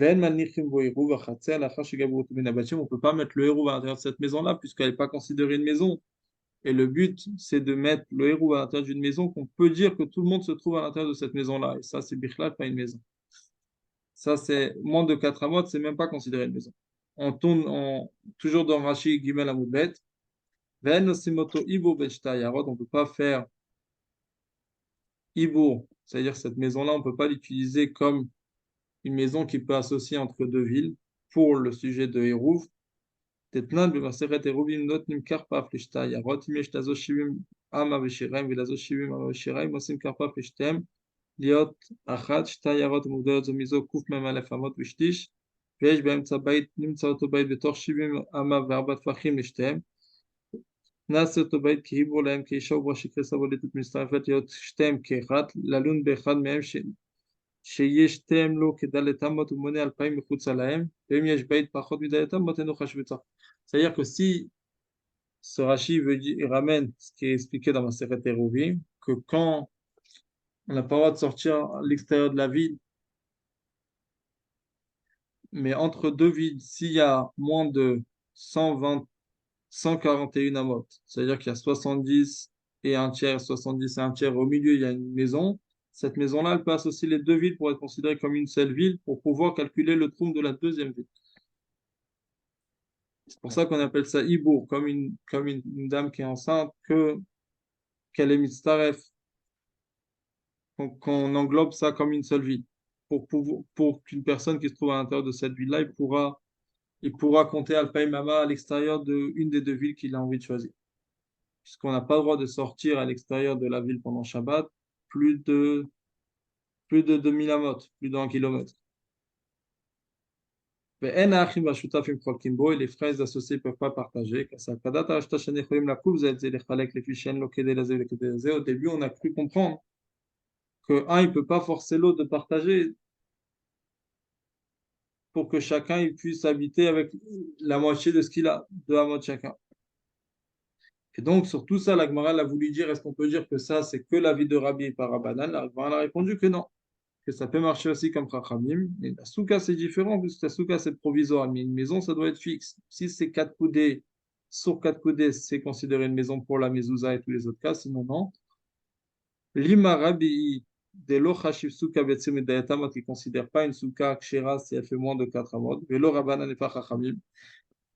On ne peut pas mettre le héros à l'intérieur de cette maison-là, puisqu'elle n'est pas considérée une maison. Et le but, c'est de mettre le héros à l'intérieur d'une maison qu'on peut dire que tout le monde se trouve à l'intérieur de cette maison-là. Et ça, c'est Bichlal, pas une maison. Ça, c'est moins de 4 amot, c'est même pas considéré une maison. On tourne toujours dans Rashi Gimel Amoudbet. On ne peut pas faire Ibour, c'est-à-dire cette maison-là, on ne peut pas l'utiliser comme une maison qui peut associer entre deux villes pour le sujet de Hérouv. תתנן במסכת עירובין נותנים כרפף לשתי עיירות, אם יש לזו 70 אמה ושיריים ולזו 70 אמה ושיריים, עושים כרפף לשתיהם, להיות אחת, שתי עיירות מוגדרות זו מזו קמ"א אמות ושליש, ויש באמצע בית, נמצא אותו בית בתוך 70 אמה וארבע טפחים לשתיהם, נעשה אותו בית כהיבור להם כאישה ובראשי כסה בולטת מצטרפת להיות שתיהם כאחד, ללון באחד מהם שיש שתיהם לו כדלת אמות ומונה 2,000 מחוצה להם, ואם יש בית פחות מדלת אמות אינו חשוב בצח. C'est-à-dire que si ce Rashi il ramène ce qui est expliqué dans ma Maseret Eruvin, que quand on n'a pas le droit de sortir à l'extérieur de la ville, mais entre deux villes, s'il y a moins de 120, 141 amot, c'est-à-dire qu'il y a 70 et un tiers, 70 et un tiers, au milieu il y a une maison, cette maison-là, elle peut associer les deux villes pour être considérée comme une seule ville, pour pouvoir calculer le trou de la deuxième ville. C'est pour ça qu'on appelle ça Ibour, comme une dame qui est enceinte, qu'elle est mitzaref, qu'on englobe ça comme une seule ville. Pour qu'une personne qui se trouve à l'intérieur de cette ville-là, il pourra compter Alpaï Mama à l'extérieur d'une des deux villes qu'il a envie de choisir. Puisqu'on n'a pas le droit de sortir à l'extérieur de la ville pendant Shabbat plus de 2000 amot, plus d'1 kilomètre. Et les frères associés ne peuvent pas partager. Au début, on a cru comprendre que un, il ne peut pas forcer l'autre de partager pour que chacun il puisse habiter avec la moitié de ce qu'il a, de la moitié chacun. Et donc, sur tout ça, la Gemara a voulu dire, est-ce qu'on peut dire que ça, c'est que l'avis de Rabbi par Rabbanan? La Gemara a répondu que non, que ça peut marcher aussi comme Chachamim. Mais la souka, c'est différent, puisque la souka, c'est provisoire, mais une maison, ça doit être fixe. Si c'est quatre coudées, sur quatre coudées, c'est considéré une maison pour la mezouza et tous les autres cas, sinon non. Lima Rabbi de lo chashiv souka betzim dayatamot, qui ne considère pas une souka kshera si elle fait moins de 4 amot. Velo Rabbanan et pas Chachamim.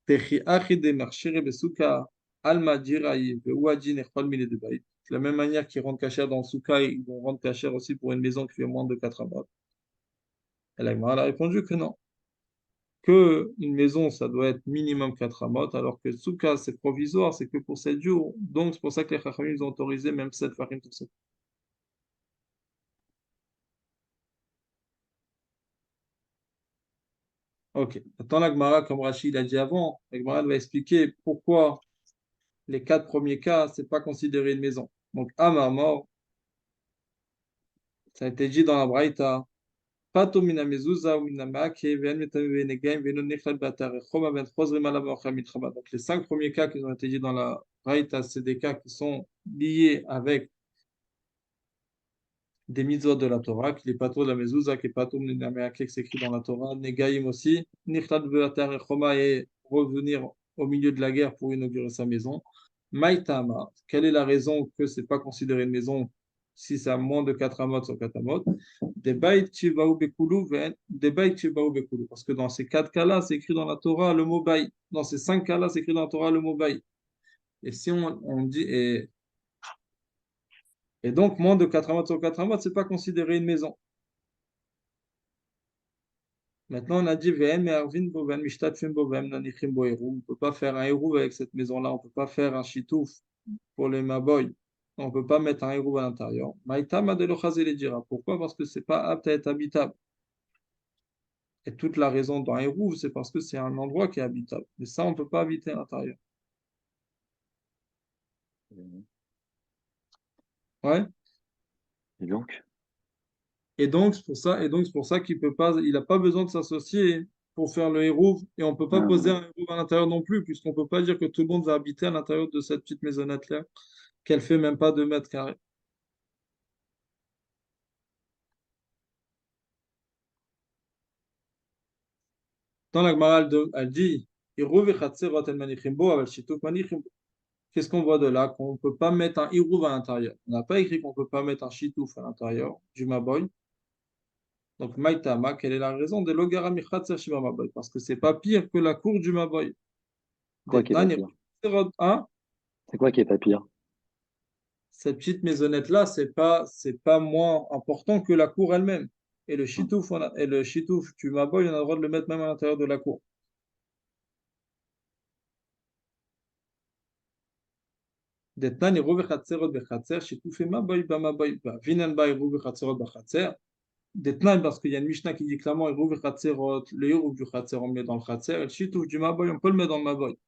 Techi achi de marchire besouka alma diraï veouadin echol mille de baït. De la même manière qu'ils rendent cachère dans le souka, ils vont rendre cachère aussi pour une maison qui fait moins de 4 amot. Et la Gemara a répondu que non, que une maison, ça doit être minimum 4 amot, alors que le souka, c'est provisoire, c'est que pour 7 jours. Donc, c'est pour ça que les Chachamim ont autorisé même 7 farines tout ça. Ok. Maintenant, la Gemara, comme Rachid l'a dit avant, la Gemara va expliquer pourquoi les 4 premiers cas, c'est pas considéré une maison. Donc, Amar mort, ça a été dit dans la Braïta. Pato mina mezouza ou mina maake, ve'en metame ve'negaim, ve'non nechlat b'atar echoma, ve'en chozrim alav v'acham mitchama. Donc, les 5 premiers cas qui ont été dit dans la Braïta, c'est des cas qui sont liés avec des mitzvot de la Torah, qui est pato de la mezouza, qui est pato mina maake, qui s'écrit dans la Torah, negaim aussi, nechlat b'atar echoma, et revenir au milieu de la guerre pour inaugurer sa maison. Maïtama, quelle est la raison que ce n'est pas considéré une maison si c'est à moins de 4 amot sur 4 amot? Des baït chivaou bekoulou, des baït chivaou bekoulou. Parce que dans ces 4 cas-là, c'est écrit dans la Torah le mot baït. Dans ces 5 cas-là, c'est écrit dans la Torah le mot baït. Et si on dit, et donc moins de 4 amot sur 4 amot, ce n'est pas considéré une maison. Maintenant, on a dit VM et Arvin Bovem, Mishtatfim Bovem, Nanichim Boerou. On ne peut pas faire un héros avec cette maison-là. On ne peut pas faire un chitouf pour les Maboy. On ne peut pas mettre un héros à l'intérieur. Maïta Madelochazé les dira. Pourquoi? Parce que c'est pas apte à être habitable. Et toute la raison d'un héros, c'est parce que c'est un endroit qui est habitable. Mais ça, on ne peut pas habiter à l'intérieur. Ouais. Et donc, C'est pour ça qu'il peut pas, il n'a pas besoin de s'associer pour faire le héros. Et on ne peut pas poser ah, un héros à l'intérieur non plus, puisqu'on ne peut pas dire que tout le monde va habiter à l'intérieur de cette petite maisonnette-là, qu'elle fait même pas 2 mètres carrés. Dans la Gemara, elle dit, qu'est-ce qu'on voit de là? Qu'on ne peut pas mettre un hirouv à l'intérieur. On n'a pas écrit qu'on ne peut pas mettre un chitouf à l'intérieur du maboy. Donc, maïtama, quelle est la raison de l'ogara michatzer shiva maboy? Parce que c'est pas pire que la cour du maboy. quoi qui est pas Detnan, pire? hein? C'est quoi qui est pas pire? Cette petite maisonnette-là, c'est pas moins important que la cour elle-même. Et le Hum. chitouf, et le chitouf du maboy, on a le droit de le mettre même à l'intérieur de la cour. Detnan, hirouv bechatzerot bechatzer, chitouf et maboy ba maboy ba. Vinan ba hirouv bechatzerot bechatzer. Detnan, parce qu'il y a une Mishnah qui dit clairement, hirouv bechatzerot, le hirouv du chatzer, on le met dans le chatzer, et le chitouf du maboy, on peut le mettre dans le maboy.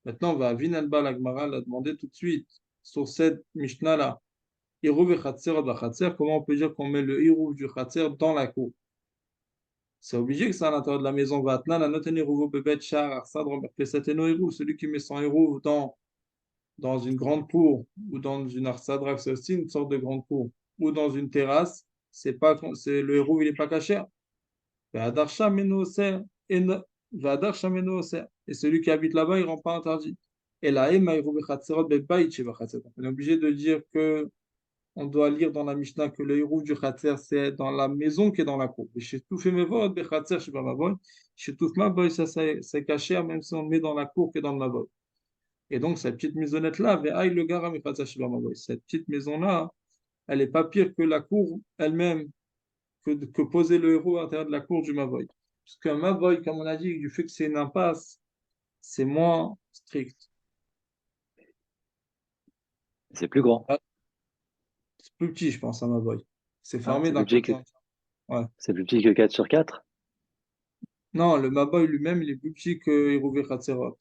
Maintenant, on va à Vinalba, la Gemara l'a demandé tout de suite sur cette Mishnah-là. Hirouv et Khatser, comment on peut dire qu'on met le Hirouv du Khatser dans la cour? C'est obligé que c'est à l'intérieur de la maison. Vatna, la noten Hirouv bebet char, arsad, romer pesateno Hirouv. Celui qui met son Hirouv dans une grande cour ou dans une arsad, c'est aussi une sorte de grande cour, ou dans une terrasse, le Hirouv, il n'est pas caché. V'adar shameno oser, v'adar shameno oser. Et celui qui habite là-bas, il ne rend pas interdit. Et là, on est obligé de dire que on doit lire dans la Mishnah que le héros du Khatser, c'est dans la maison qui est dans la cour. Et chez tout fait mes votes, Khatser, je sais pas ma boy. Chez tout ma boy, ça c'est caché, même si on le met dans la cour qui est dans la boy. Et donc, cette petite maisonnette-là, ve'aï le garam et Khatser, je sais pas ma boy. Cette petite maison-là, elle n'est pas pire que la cour elle-même, que poser le héros à l'intérieur de la cour du Mavoy. Parce qu'un Mavoy, comme on a dit, du fait que c'est une impasse, c'est moins strict. C'est plus grand. Ah, c'est plus petit, je pense, un Mavoy. C'est Ah, fermé d'un côté. Ouais. c'est plus petit que 4 sur 4. Non, le Maboy lui-même, il est plus petit que Hérouvé Khatserot.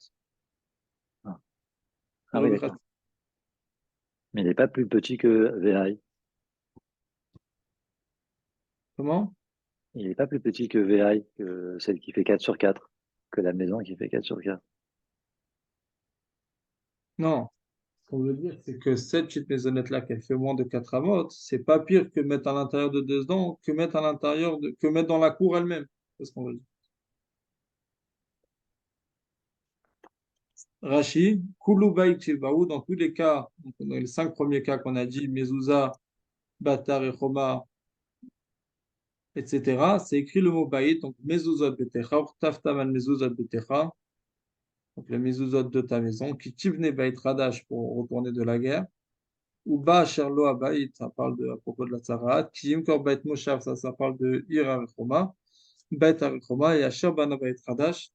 Ah, ah oui, Hérouvé d'accord. Mais il n'est pas plus petit que VI. Comment? Il n'est pas plus petit que VI, que celle qui fait 4 sur 4, que la maison qui fait 4 sur 4. Non. Ce qu'on veut dire, c'est que cette petite maisonnette-là, qu'elle fait moins de 4 amotes, c'est pas pire que mettre à l'intérieur de dedans, que mettre à l'intérieur que mettre dans la cour elle-même. C'est ce qu'on veut dire. Rashi, Kulu Bayit Shivaou, dans tous les cas, donc dans les 5 premiers cas qu'on a dit, Mezouza, Batar et Choma, etc., c'est écrit le mot Bayit, donc Mezuzot Betecha, Taftam al Mezuzot Betecha, donc le Mezuzot de ta maison, qui tivne Bayit Radash pour retourner de la guerre, ou Ba Sherlo Abayit, ça parle à propos de la Tzarat, qui Imkor Bayit Moshav, ça parle de Ira et Choma, Bayit Choma, et Asher Bana Bayit Radash,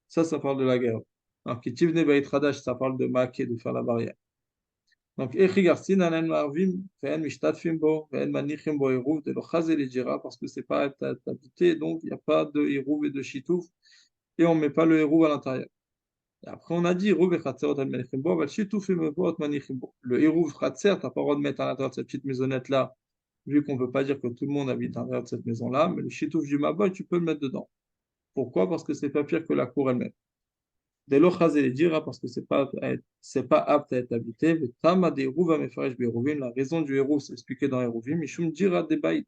ça parle de la guerre. Alors, qui tivne Bayit Radash, ça parle de Maquet, de faire la barrière. Donc, parce que c'est pas habité, donc il n'y a pas de hérouv et de chitouf, et on ne met pas le hérouv à l'intérieur. Et après, on a dit hérouv et chatserot al manichimbo, mais chitouf et mevot manichimbo. Le hérouv chatser, tu n'as pas le droit de mettre à l'intérieur de cette petite maisonnette-là, vu qu'on ne peut pas dire que tout le monde habite à l'intérieur de cette maison-là, mais le chitouf du maboy, tu peux le mettre dedans. Pourquoi? Parce que c'est pas pire que la cour elle-même. Dès lors, dira parce que c'est pas apte à être habité. Le tama des rouva mefaresh beruvim. La raison du héros, c'est expliqué dans Héruvim. Mishum dira des baït.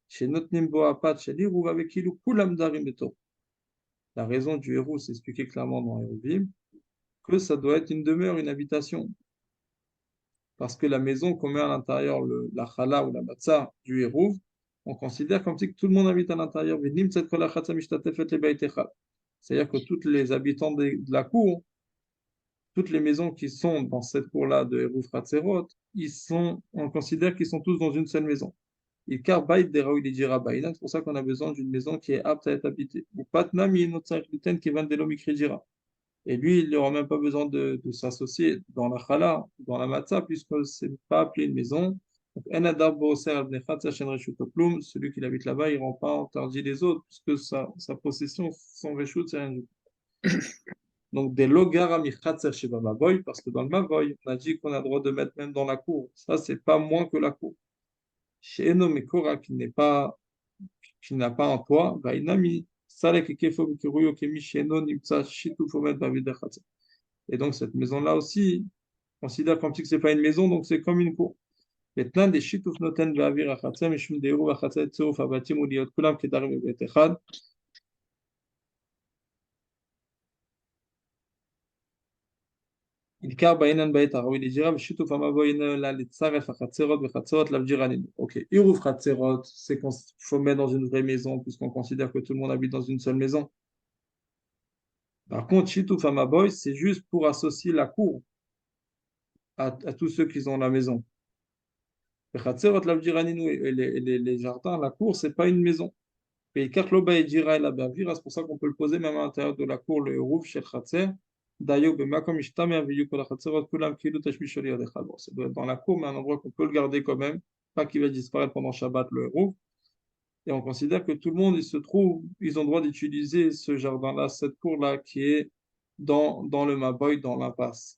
Chez notre nimbo apat, chez les rouva avec ilu kulam darim beto. La raison du héros, c'est expliqué clairement dans Héruvim que ça doit être une demeure, une habitation. Parce que la maison qu'on met à l'intérieur, la chala ou la matzah du héros, on considère comme si que tout le monde habite à l'intérieur. C'est-à-dire que tous les habitants de la cour, toutes les maisons qui sont dans cette cour-là de Hérouf Hatserot, on considère qu'ils sont tous dans une seule maison. Et car Baït des Raoui dira Baïna, c'est pour ça qu'on a besoin d'une maison qui est apte à être habitée. Ou Patnam, il y a une autre qui vient de l'Omikri dira. Et lui, il n'aura même pas besoin de s'associer dans la Khala, dans la Matzah, puisque ce n'est pas appelé une maison. Donc, En Adab Boser Abnechat Sachen Reshut Oplum, celui qui habite là-bas, il ne rend pas interdit les autres, puisque sa possession, son Reshut, c'est rien du tout. Donc, des logara michatzer chez Maboy, parce que dans le Maboy, on a dit qu'on a le droit de mettre même dans la cour. Ça, c'est pas moins que la cour. Chez Eno Mekora, qui n'a pas un toit, bah, inami, salek kefo bikiruyo kemi chez Eno nimtsa shitu fomet bavid chatzer. Et donc, cette maison-là aussi, on considère comme si ce n'est pas une maison, donc c'est comme une cour. maintenant des shituf noten ve'avir achatzer, mishum deiru achatzer tzuruf abatim uliot kulam kedarim bebet echad. עיקר בעינן בעת הראוי לדירה ושיתוף המבוא הנה לה לצרף החצרות וחצרות להבדירנים. Ok, Irouf Khatserot, c'est qu'il faut mettre dans une vraie maison puisqu'on considère que tout le monde habite dans une seule maison. Par contre, Shituf Amaboy, c'est juste pour associer la cour à tous ceux qui ont la maison. Et Khatserot l'Avdiraninu et les jardins, la cour, c'est pas une maison. Et Kakloba et Dira et la Bavira, c'est pour ça qu'on peut le poser même à l'intérieur de la cour, le Rouf chez Khatser. D'ailleurs, Bemakom Ishtamer Viyu Kol Khatserot Kulam Kilu Tashmish Oli Odechad. Bon, ça doit être dans la cour, mais un endroit qu'on peut le garder quand même, pas qu'il va disparaître pendant Shabbat, le Rouf. Et on considère que tout le monde, ils ont le droit d'utiliser ce jardin-là, cette cour-là, qui est dans le Maboy, dans l'impasse.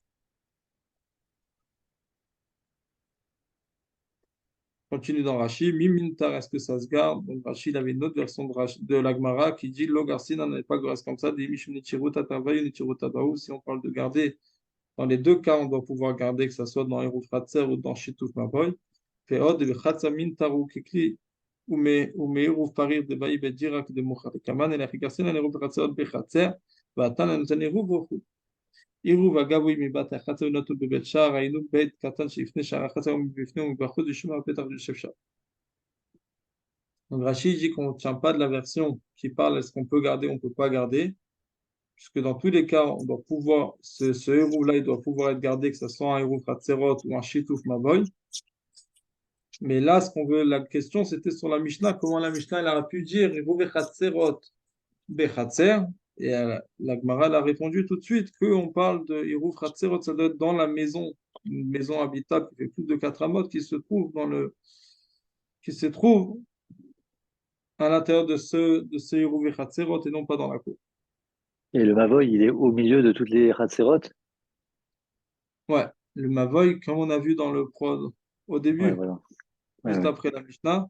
Continue dans Rashi, Mimintar, est-ce que ça se garde? Donc Rashi, il avait une autre version de l'Agmara qui dit Logarsin n'en est pas goras comme ça, des Mishum Nichirut Atavayu, Nichirut Abaou. Si on parle de garder, dans les deux cas, on doit pouvoir garder, que ce soit dans Eruv Khatser ou dans Shituf Maboy. Feod, Chatsa Mintaru Kikli, ou Eruv Parir de Baï Bedirak de Mouchat Kaman, et la Figarsin, et Eruv Khatser de Khatser, Vatan, et nous Eruv עירוב הגבוי מבת החצר ונטול בבית שער, היינו בית קטן שלפני שער החצר ומבפנים ומבחוץ ושומע בפתח יושב שם. Donc Rachid dit qu'on ne tient pas de la version qui parle est-ce qu'on peut garder ou on ne peut pas garder, puisque dans tous les cas, on doit pouvoir, ce héros-là, il doit pouvoir être gardé, que ce soit un héros Khatserot ou un Shitouf Maboy. Mais là, la question, c'était sur la Mishnah, comment la Mishnah elle a pu dire héros Khatserot Bechatser. Et la Gemara a répondu tout de suite qu'on parle de Hirouf Khatserot, ça doit être dans la maison, une maison habitable qui fait plus de 4 amotes, qui se trouve à l'intérieur de ce Hirouf Khatserot et non pas dans la cour. Et le Mavoy, il est au milieu de toutes les Hatserot? Ouais, le Mavoy, comme on a vu dans le prod au Ouais, début, voilà. Ouais, juste ouais. après la Mishnah,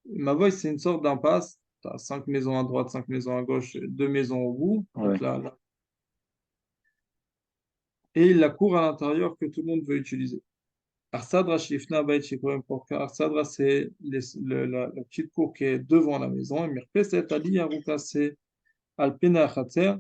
le Mavoy, c'est une sorte d'impasse. Tu as 5 maisons à droite, 5 maisons à gauche, 2 maisons au bout. Donc Ouais. là, et la cour à l'intérieur que tout le monde veut utiliser. Arsadra Shifna Bait Shekorim Porka. Arsadra, c'est la petite cour qui est devant la maison. Et Mirpeset Ali Aruka, c'est Alpena Khatser,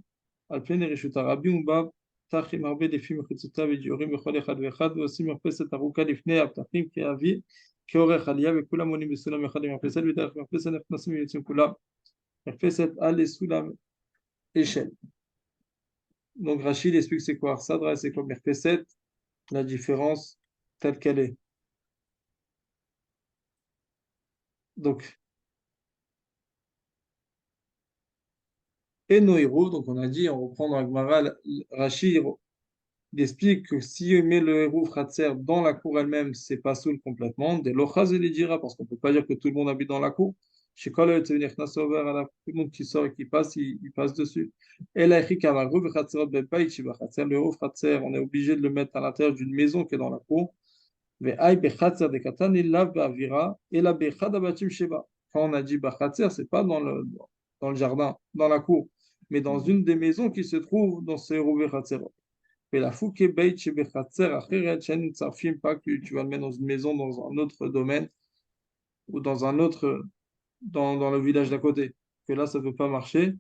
Alpena Rishuta Rabbi Umbab, Tachim Arbe Lefim Chitzuta Vidiorim Bechol Echad Vechad, aussi Mirpeset Aruka Lifne Abtachim Ki Avi, Ki Orech Aliyah, Vekula Monim Besulam Echad, Mirpeset Vidach, Mirpeset Nefnasim Yitzim Kula, Mirpeset Ale Sulam Echel. Donc Rachid explique c'est quoi Arsadra et c'est quoi Mirpeset, la différence telle qu'elle est. Donc, et nos héros, donc on a dit, on reprend dans la Gemara, Rachid il explique que si on met le héros Khatser dans la cour elle-même, c'est pas soul complètement. Des lochaz et les dira, parce qu'on peut pas dire que tout le monde habite dans la cour. Chez Kol, tout le monde qui sort et qui passe, il passe dessus. Et là, écrit Kamaru, Khatserot Bepait, Shiva Khatser, le héros Khatser, on est obligé de le mettre à l'intérieur d'une maison qui est dans la cour. Ve'ai Bechatser de Katan, il lave Ba'avira, et la Bechad Abatim Sheba. Quand on a dit Bachatser, c'est pas dans le jardin, dans la cour, mais dans une des maisons qui se trouve dans ce héros Khatser. Et la fouke beit chez bechatzer acheret shen tzarfim, pas que tu vas le mettre dans une maison dans un autre domaine ou dans un autre dans le village d'à côté. Que là ça peut pas marcher.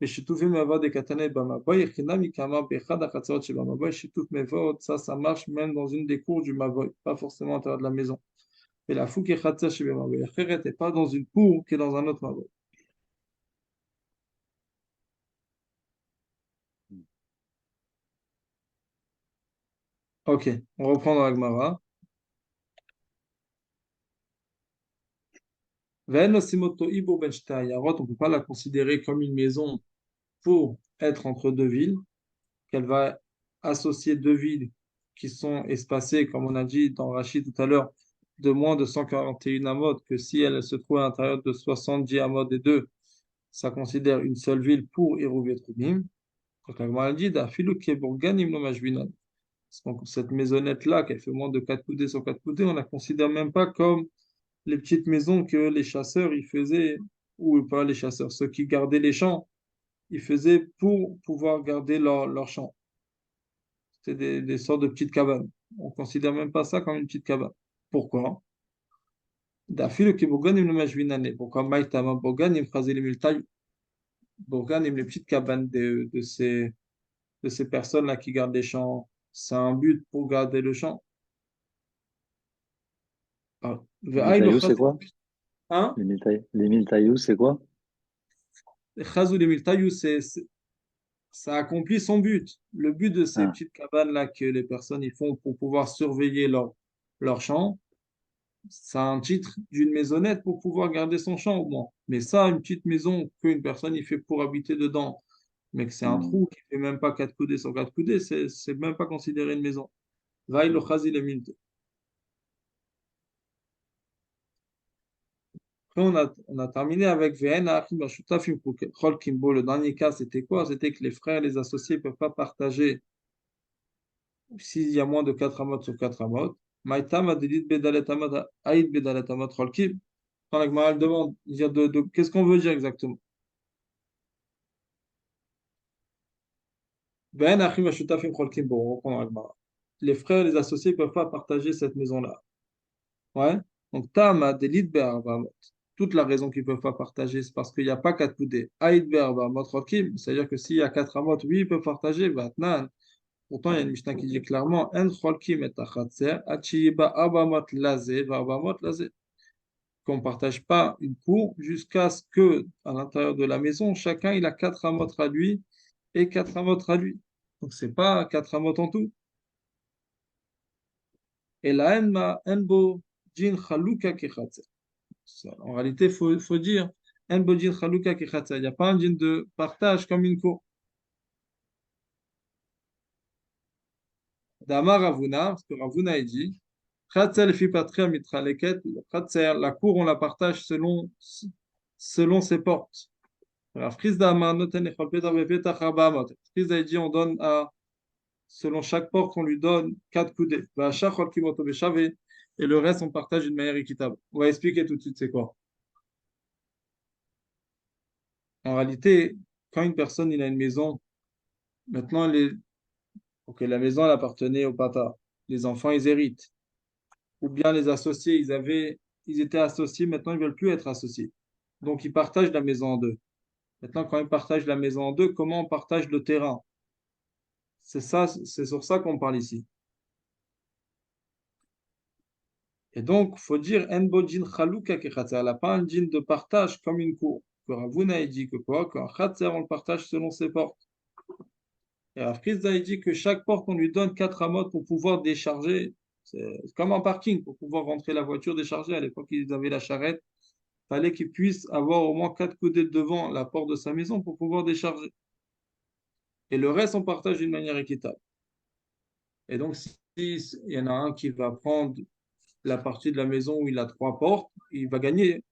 Et shitufim meva de katane bamaboy echinam ikama bechad achatzerot chez bamaboy shituf mevot, ça marche même dans une des cours du maboy, pas forcément à l'intérieur de la maison. Et la fouke chatzer chez bamaboy acheret est pas dans une cour qui est dans un autre maboy. Ok, on reprend dans la Gemara. Ve'en osimoto ibo ben shte hayarot, on peut pas la considérer comme une maison pour être entre deux villes, qu'elle va associer deux villes qui sont espacées, comme on a dit dans Rachid tout à l'heure, de moins de 141 amot, que si elle se trouve à l'intérieur de 70 amot des deux, ça considère une seule ville pour Hérouvet Troubim. Donc la Gemara dit, d'Afilou Keburganim no Majbinan. Donc cette maisonnette-là, qui fait moins de 4 coudées sur 4 coudées, on ne la considère même pas comme les petites maisons que les chasseurs ils faisaient, ou pas les chasseurs, ceux qui gardaient les champs, ils faisaient pour pouvoir garder leur champ. C'était des sortes de petites cabanes. On ne considère même pas ça comme une petite cabane. Pourquoi? D'afil que Bogan im le majvinane. Pourquoi Maïtama Bogan im chazil im iltaï. Bogan im les petites cabanes de ces personnes-là qui gardent les champs. C'est un but pour garder le champ. Ah. Les Ve'aï lo miltaïous, c'est chazil. quoi? Hein? Les miltaïous, c'est quoi? Chazul im iltaï, ça accomplit son but. Le but de ces Ah, petites cabanes-là que les personnes ils font pour pouvoir surveiller leur champ, ça a un titre d'une maisonnette pour pouvoir garder son champ au moins. Mais ça, une petite maison qu'une personne il fait pour habiter dedans, mais que c'est un hmm. trou qui fait même pas 4 coudées sur 4 coudées, c'est même pas considéré une maison. Vaille le chazi le milte. Après, on a terminé avec VN Achim Bashutafim Chol Kimbo. Le dernier cas, c'était quoi? C'était que les frères, les associés ne peuvent pas partager s'il y a moins de 4 amot sur 4 amot. Maïtam a dit Bedalet Amot, Aïd Bedalet Amot Chol Kim. Quand la Gemara elle demande, dire qu'est-ce qu'on veut dire exactement? Ben, Achim Ashutafim Cholkim Bo, on reprend la Gemara. Les frères et les associés ne peuvent pas partager cette maison-là. Ouais. Donc, Tama, Delit Be'arvamot. Toute la raison qu'ils ne peuvent pas partager, c'est parce qu'il n'y a pas quatre coudées. Aïd Be'arvamot Cholkim, c'est-à-dire que s'il y a quatre amot, oui, ils peuvent partager. Vatnan. Pourtant, il y a une Mishnah qui dit clairement, En Cholkim et Achatzer, Achiba Abamot Lazé, Varbamot Lazé. Qu'on ne partage pas une cour jusqu'à ce que, à l'intérieur de la maison, chacun il a quatre amotres à lui et quatre amotres à lui. Donc c'est pas quatre amotres en tout. Et la enma enbo jin chaluka kechatzer. En réalité, faut dire enbo jin chaluka kechatzer. Il n'y a pas un jin de partage comme une cour. D'Amar Ravuna, parce que Ravuna il dit, Chatzer fi patria mitraleket. Chatzer, la cour on la partage selon ses portes. Rav Chizda Amar noten echol petach bepetach arba amot. Chizda il dit on donne à selon chaque porte, on lui donne 4 coudées. Et le reste, on partage d'une manière équitable. On va expliquer tout de suite c'est quoi. En réalité, quand une personne il a une maison, maintenant Ok, la maison, elle appartenait au papa. Les enfants, ils héritent. Ou bien les associés, ils étaient associés, maintenant ils veulent plus être associés. Donc ils partagent la maison en deux. Maintenant, quand ils partagent la maison en deux, comment on partage le terrain? C'est ça, c'est sur ça qu'on parle ici. Et donc, faut dire en bo djin chalouka ke khatser. Elle n'a pas un djin de partage comme une cour. Que Ravuna a dit que quoi? Qu'un khatser, on le partage selon ses portes. Et Afrizda a dit que chaque porte, on lui donne 4 amotes pour pouvoir décharger. C'est comme un parking, pour pouvoir rentrer la voiture déchargée. À l'époque, ils avaient la charrette. Fallait qu'il puisse avoir au moins 4 coudées devant la porte de sa maison pour pouvoir décharger. Et le reste, on partage d'une manière équitable. Et donc, si il y en a un qui va prendre la partie de la maison où il a 3 portes, il va gagner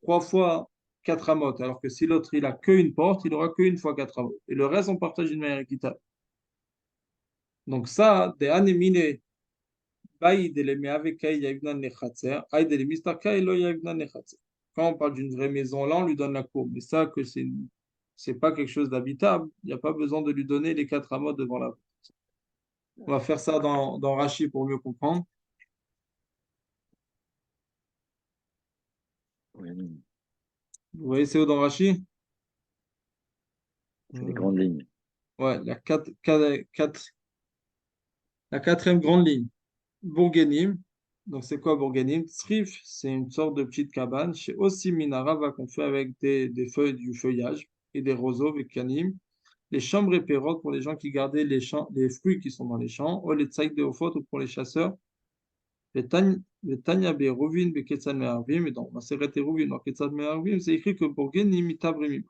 3 fois 4 amotes. Alors que si l'autre, il a qu'une porte, il aura qu'une fois 4 amotes. Et le reste, on partage d'une manière équitable. Donc ça, des anéminés, quand on parle d'une vraie maison, là, on lui donne la cour. Mais ça, que c'est pas quelque chose d'habitable, il n'y a pas besoin de lui donner les 4 amotes devant la. On va faire ça dans Rachi pour mieux comprendre. Oui, Vous voyez, c'est où dans Rachi? c'est des grandes lignes. Ouais, la quatrième grande ligne. Bourguenim. Donc, c'est quoi Bourguenim? Tsrif, c'est une sorte de petite cabane. Chez aussi Minarava qu'on fait avec des feuilles, du feuillage et des roseaux avec canim. Les chambres et perroques pour les gens qui gardaient les fruits qui sont dans les champs. Ou les tsaïk de Ofot ou pour les chasseurs. Les Tanya Beruvin, Beketzal Meharvim. Et dans Maseret Eruvin, dans Ketzal Meharvim, c'est écrit que Bourguenim Itabrimim.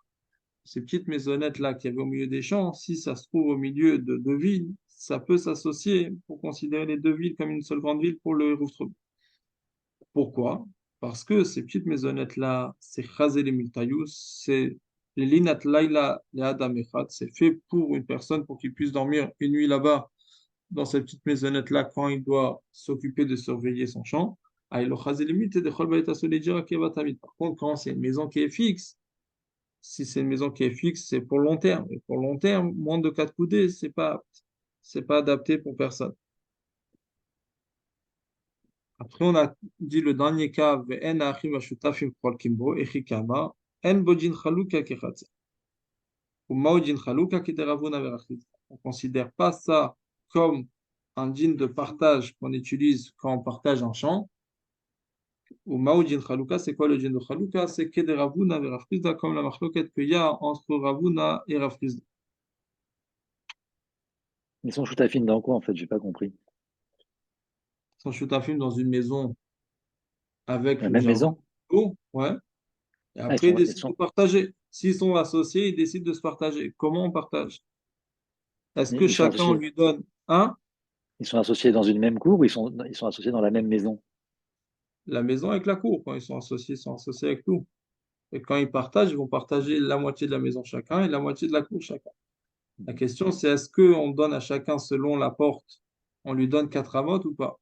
Ces petites maisonnettes-là qu'il y avait au milieu des champs, si ça se trouve au milieu de 2 villes, ça peut s'associer pour considérer les 2 villes comme une seule grande ville pour le Rouvre. Pourquoi? Parce que ces petites maisonnettes-là, c'est Chazel et Miltayus, c'est les Linat Laila, les Adam Echad, c'est fait pour une personne pour qu'il puisse dormir une nuit là-bas, dans cette petite maisonnette-là, quand il doit s'occuper de surveiller son champ. Ah, et le Chazel et Miltayus, de Chol Baïta Soledjira Kevatamid. Par contre, quand c'est une maison qui est fixe, si c'est une maison qui est fixe, c'est pour long terme. Et pour long terme, moins de 4 coudées, c'est pas adapté pour personne. Après, on a dit le dernier cas, ve'en achim vashutafim cholkim bo, echikama, en bodin chaluka kechatzer. Ou maodin chaluka kederavuna verachid. On ne considère pas ça comme un djinn de partage qu'on utilise quand on partage un champ. Ou maodin chaluka, c'est quoi le djinn de chaluka? C'est kederavuna verachid, comme la machloket qu'il y a entre Ravuna et Rafrizda. Ils sont choutafines dans quoi, en fait? J'ai pas compris. Son chutafim dans une maison avec La le même jardin. maison? Oh, ouais. Et Ah, après, ils ils décident de sont, partager. S'ils sont associés, ils décident de se partager. Comment on partage? Est-ce mais que chacun on lui donne un? ils sont associés dans une même cour ou ils sont associés dans la même maison? La maison avec la cour. Quand ils sont associés avec tout. Et quand ils partagent, ils vont partager la moitié de la maison chacun et la moitié de la cour chacun. La Mhm. question, c'est est-ce qu'on donne à chacun selon la porte, on lui donne 4 amotes ou pas?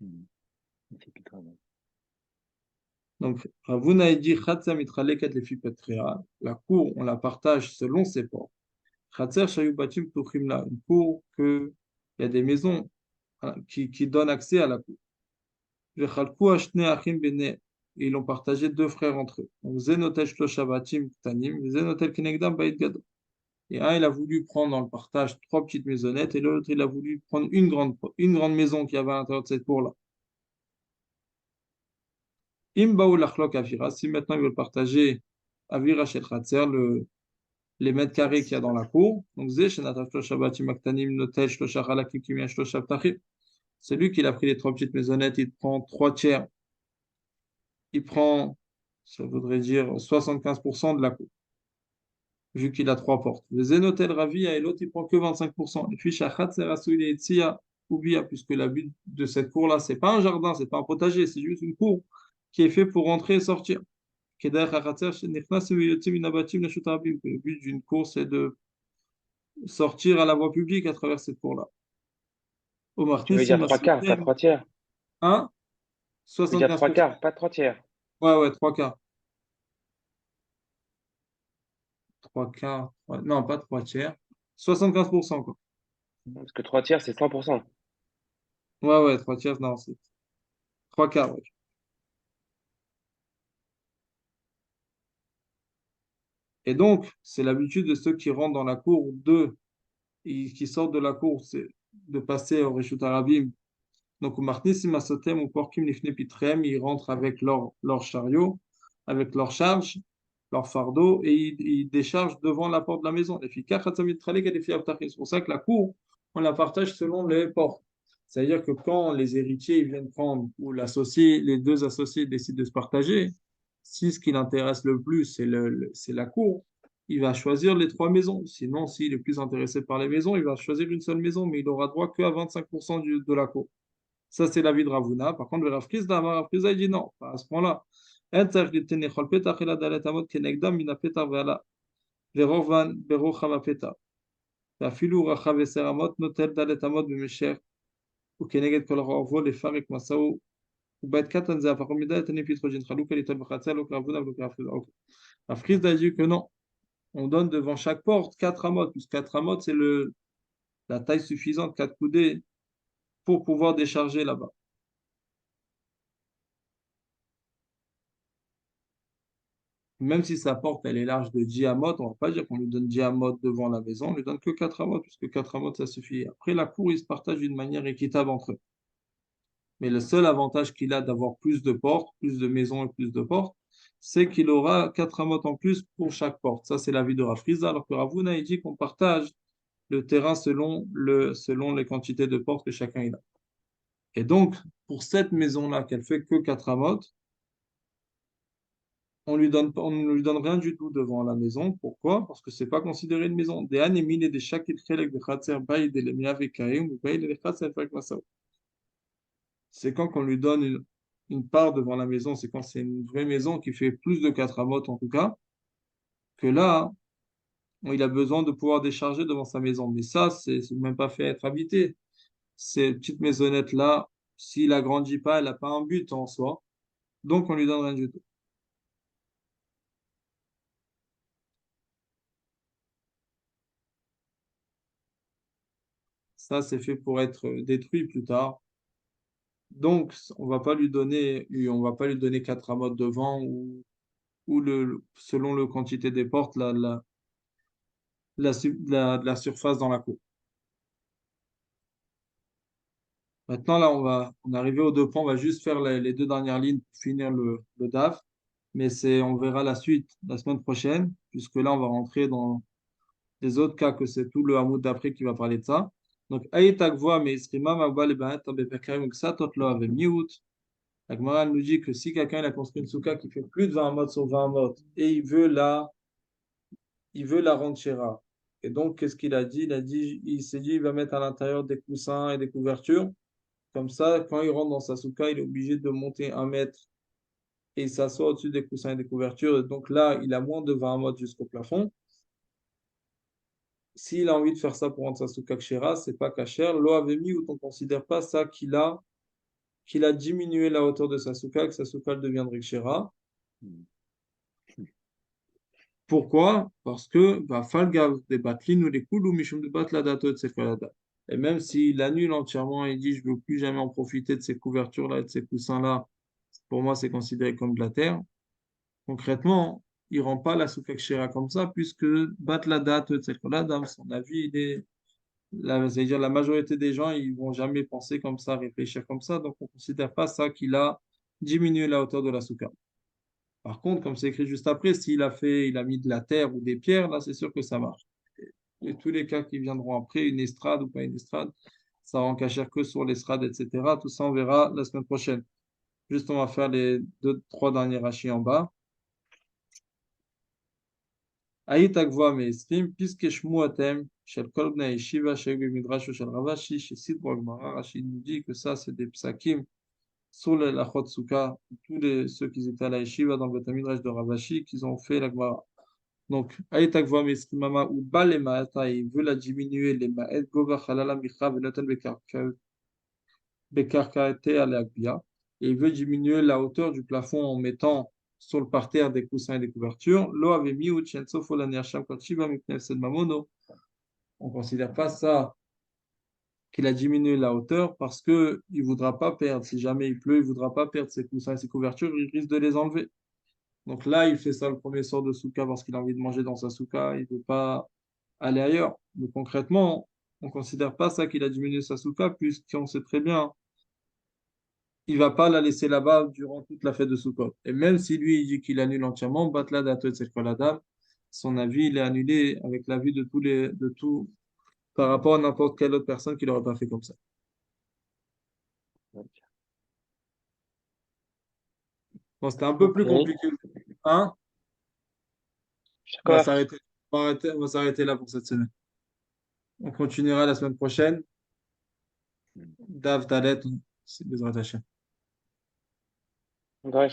Mhm. Il fait plus de travail. Donc, Ravuna a dit, Khatsa mitraleket lefi petrea. La cour, on la partage selon ses portes. Khatser shayubatim tuchimla. Une cour que il y a des maisons hein, qui donnent accès à la cour. Vechalku ashne achim bene. Et ils ont partagé 2 frères entre eux. Donc, zenotel shlosha batim ktanim, zenotel kenegdam bait gadol. Et un, il a voulu prendre dans le partage 3 petites maisonnettes, et l'autre, il a voulu prendre une grande maison qui avait à l'intérieur de cette cour-là. Imbaou lachlok avira, si maintenant ils veulent partager avira shel khatser, les mètres carrés qu'il y a dans la cour, donc zeh shenatav shlosha batim ktanim notel shlosha chalakim kimia shlosha ptachim. C'est lui qui a pris les 3 petites maisonnettes, il prend 3 tiers, il prend, ça voudrait dire 75% de la cour, vu qu'il a 3 portes. Le Zénotel Ravia et l'autre, il prend que 25%. Et puis, Shachat Serasouli et Tzia Oubia, puisque la but de cette cour-là, c'est pas un jardin, c'est pas un potager, c'est juste une cour qui est faite pour rentrer et sortir. Le but d'une cour, c'est de sortir à la voie publique à travers cette cour-là. Au Tu veux Martins, dire trois quarts, pas trois tiers. 1, Tu veux dire trois 75%. quarts, pas trois tiers. Ouais, ouais, 3 quarts. 3 quarts, non, pas 3 tiers, 75%, quoi. Parce que 3 tiers, c'est 100%. Ouais, ouais, 3 tiers, non, c'est 3 quarts, ouais. Et donc, c'est l'habitude de ceux qui rentrent dans la cour, qui sortent de la cour, c'est de passer au Reshut Arabim. Donc, au Marnissim Asotem ou Porkim Lifne Pitrem, ils rentrent avec leur chariot, avec leur charge, leur fardeau, et ils déchargent devant la porte de la maison. C'est pour ça que la cour, on la partage selon les portes. C'est-à-dire que quand les héritiers ils viennent prendre, ou l'associé, les deux associés décident de se partager, si ce qui l'intéresse le plus, c'est la cour, il va choisir les trois maisons. Sinon, s'il est plus intéressé par les maisons, il va choisir une seule maison, mais il aura droit qu'à 25% de la cour. Ça, c'est l'avis de Ravuna. Par contre, le Rav Chizda, Rav Chizda, il dit non, pas à ce point-là. אין צריך ליתן לכל פתח אלא דלת אמות כנגדם מן הפתח והלאה ורובן ברוחב הפתח ואפילו רחב 10 אמות נוטל דלת אמות במשך וכנגד כל רוחבו לפרק מסעו ובית קטן זה הפכו מדי תני פתחו חלוקה ליטול בחצר לא כרבונה ולא כרבונה. Rav Chizda a dit que non, on donne devant chaque porte 4 amotes, puisque 4 amotes c'est la taille suffisante, 4 coudées, pour pouvoir décharger là-bas. Même si sa porte elle est large de 10 amotes, on ne va pas dire qu'on lui donne 10 amotes devant la maison, on lui donne que 4 amotes, puisque 4 amotes ça suffit. Après, la cour, ils se partagent d'une manière équitable entre eux. Mais le seul avantage qu'il a d'avoir plus de portes, plus de maisons et plus de portes, c'est qu'il aura 4 amotes en plus pour chaque porte. Ça, c'est l'avis de Rav Friza, alors que Ravuna, il dit qu'on partage le terrain selon les quantités de portes que chacun il a. Et donc, pour cette maison-là, qu'elle fait que 4 amotes, on ne lui donne rien du tout devant la maison. Pourquoi? Parce que c'est pas considéré une maison. C'est quand on lui donne une part devant la maison, c'est quand c'est une vraie maison qui fait plus de 4 amotes en tout cas, que là, il a besoin de pouvoir décharger devant sa maison. Mais ça, c'est même pas fait être habité. Ces petites maisonnettes-là, s'il agrandit pas, elle n'a pas un but en soi. Donc, on lui donne rien du tout. Ça, c'est fait pour être détruit plus tard. Donc, on va pas lui donner 4 amotes devant ou selon le quantité des portes, la surface dans la cour. Maintenant, là, on est arrivé aux deux points. On va juste faire les deux dernières lignes pour finir le DAF. Mais on verra la suite la semaine prochaine, puisque là, on va rentrer dans des autres cas que c'est tout le hamoud d'après qui va parler de ça. Donc, Aïtagvoa, mais Isrima, Mabba, le Bahat, Abepakarim, Ksatot, Lo, Ave, Miout. La Gemara elle nous dit que si quelqu'un il a construit une souka qui fait plus de 20 mètres sur 20 mètres et il veut la rendre chéra. Et donc, qu'est-ce qu'il a dit? Il s'est dit, il va mettre à l'intérieur des coussins et des couvertures. Comme ça, quand il rentre dans sa souka, il est obligé de monter 1 mètre et il s'assoit au-dessus des coussins et des couvertures. Donc là, il a moins de 20 mètres jusqu'au plafond. S'il a envie de faire ça pour rendre sa souka chéra, c'est pas cacher. L'eau avait mis ou on ne considère pas ça qu'il a diminué la hauteur de sa souka, que sa souka deviendrait chéra. Pourquoi? Parce que Falgav des batlin ou les koulou mishum de batla dato de sekalada. Et même s'il annule entièrement et dit je ne veux plus jamais en profiter de ces couvertures-là et de ces coussins-là, pour moi c'est considéré comme de la terre. Concrètement, il ne rend pas la soukak shira comme ça, puisque batla dato de sekalada, son avis, c'est-à-dire la majorité des gens, ils vont jamais penser comme ça, réfléchir comme ça, donc on ne considère pas ça qu'il a diminué la hauteur de la souka. Par contre, comme c'est écrit juste après, il a mis de la terre ou des pierres, là, c'est sûr que ça marche. Et tous les cas qui viendront après, une estrade ou pas une estrade, ça rend cachère que sur l'estrade, etc. Tout ça, on verra la semaine prochaine. Juste, on va faire les deux, trois derniers rachis en bas. Aït Agvoa Meistrim, puisque Shmuatem, Shel Kol Bnei Yeshiva, Shel Midrash, Shel Ravashi, Shel Sidro Gemara, Rachid nous dit que ça, c'est des psakim sur la Chotsuka, ceux qui étaient à la Yeshiva dans le Beth Midrash de Ravashi, qu'ils ont fait la Gemara. Donc, Aïtakva Meskimama ou Balemaata, il veut la diminuer, les Maet Gova Halala Micha Veloten Bekarkaete Aleakbia, et il veut diminuer la hauteur du plafond en mettant sur le parterre des coussins et des couvertures. Lo avait mis ou quand Shiva mamono. On ne considère pas ça qu'il a diminué la hauteur parce qu'il ne voudra pas perdre. Si jamais il pleut, il ne voudra pas perdre ses coussins et ses couvertures, il risque de les enlever. Donc là, il fait ça le premier sort de souka parce qu'il a envie de manger dans sa souka, il ne veut pas aller ailleurs. Mais concrètement, on ne considère pas ça qu'il a diminué sa souka puisqu'on sait très bien, il ne va pas la laisser là-bas durant toute la fête de Sukkot. Et même si lui, il dit qu'il annule entièrement, Batla Dato Adam, son avis, il est annulé avec l'avis de tout, par rapport à n'importe quelle autre personne qui n'aurait pas fait comme ça. Bon, c'était un peu plus Ok. compliqué. Hein? On va D'accord. s'arrêter, on va s'arrêter là pour cette semaine. On continuera la semaine prochaine. Dav Dalet, c'est Bezrat Hashem. Ouais,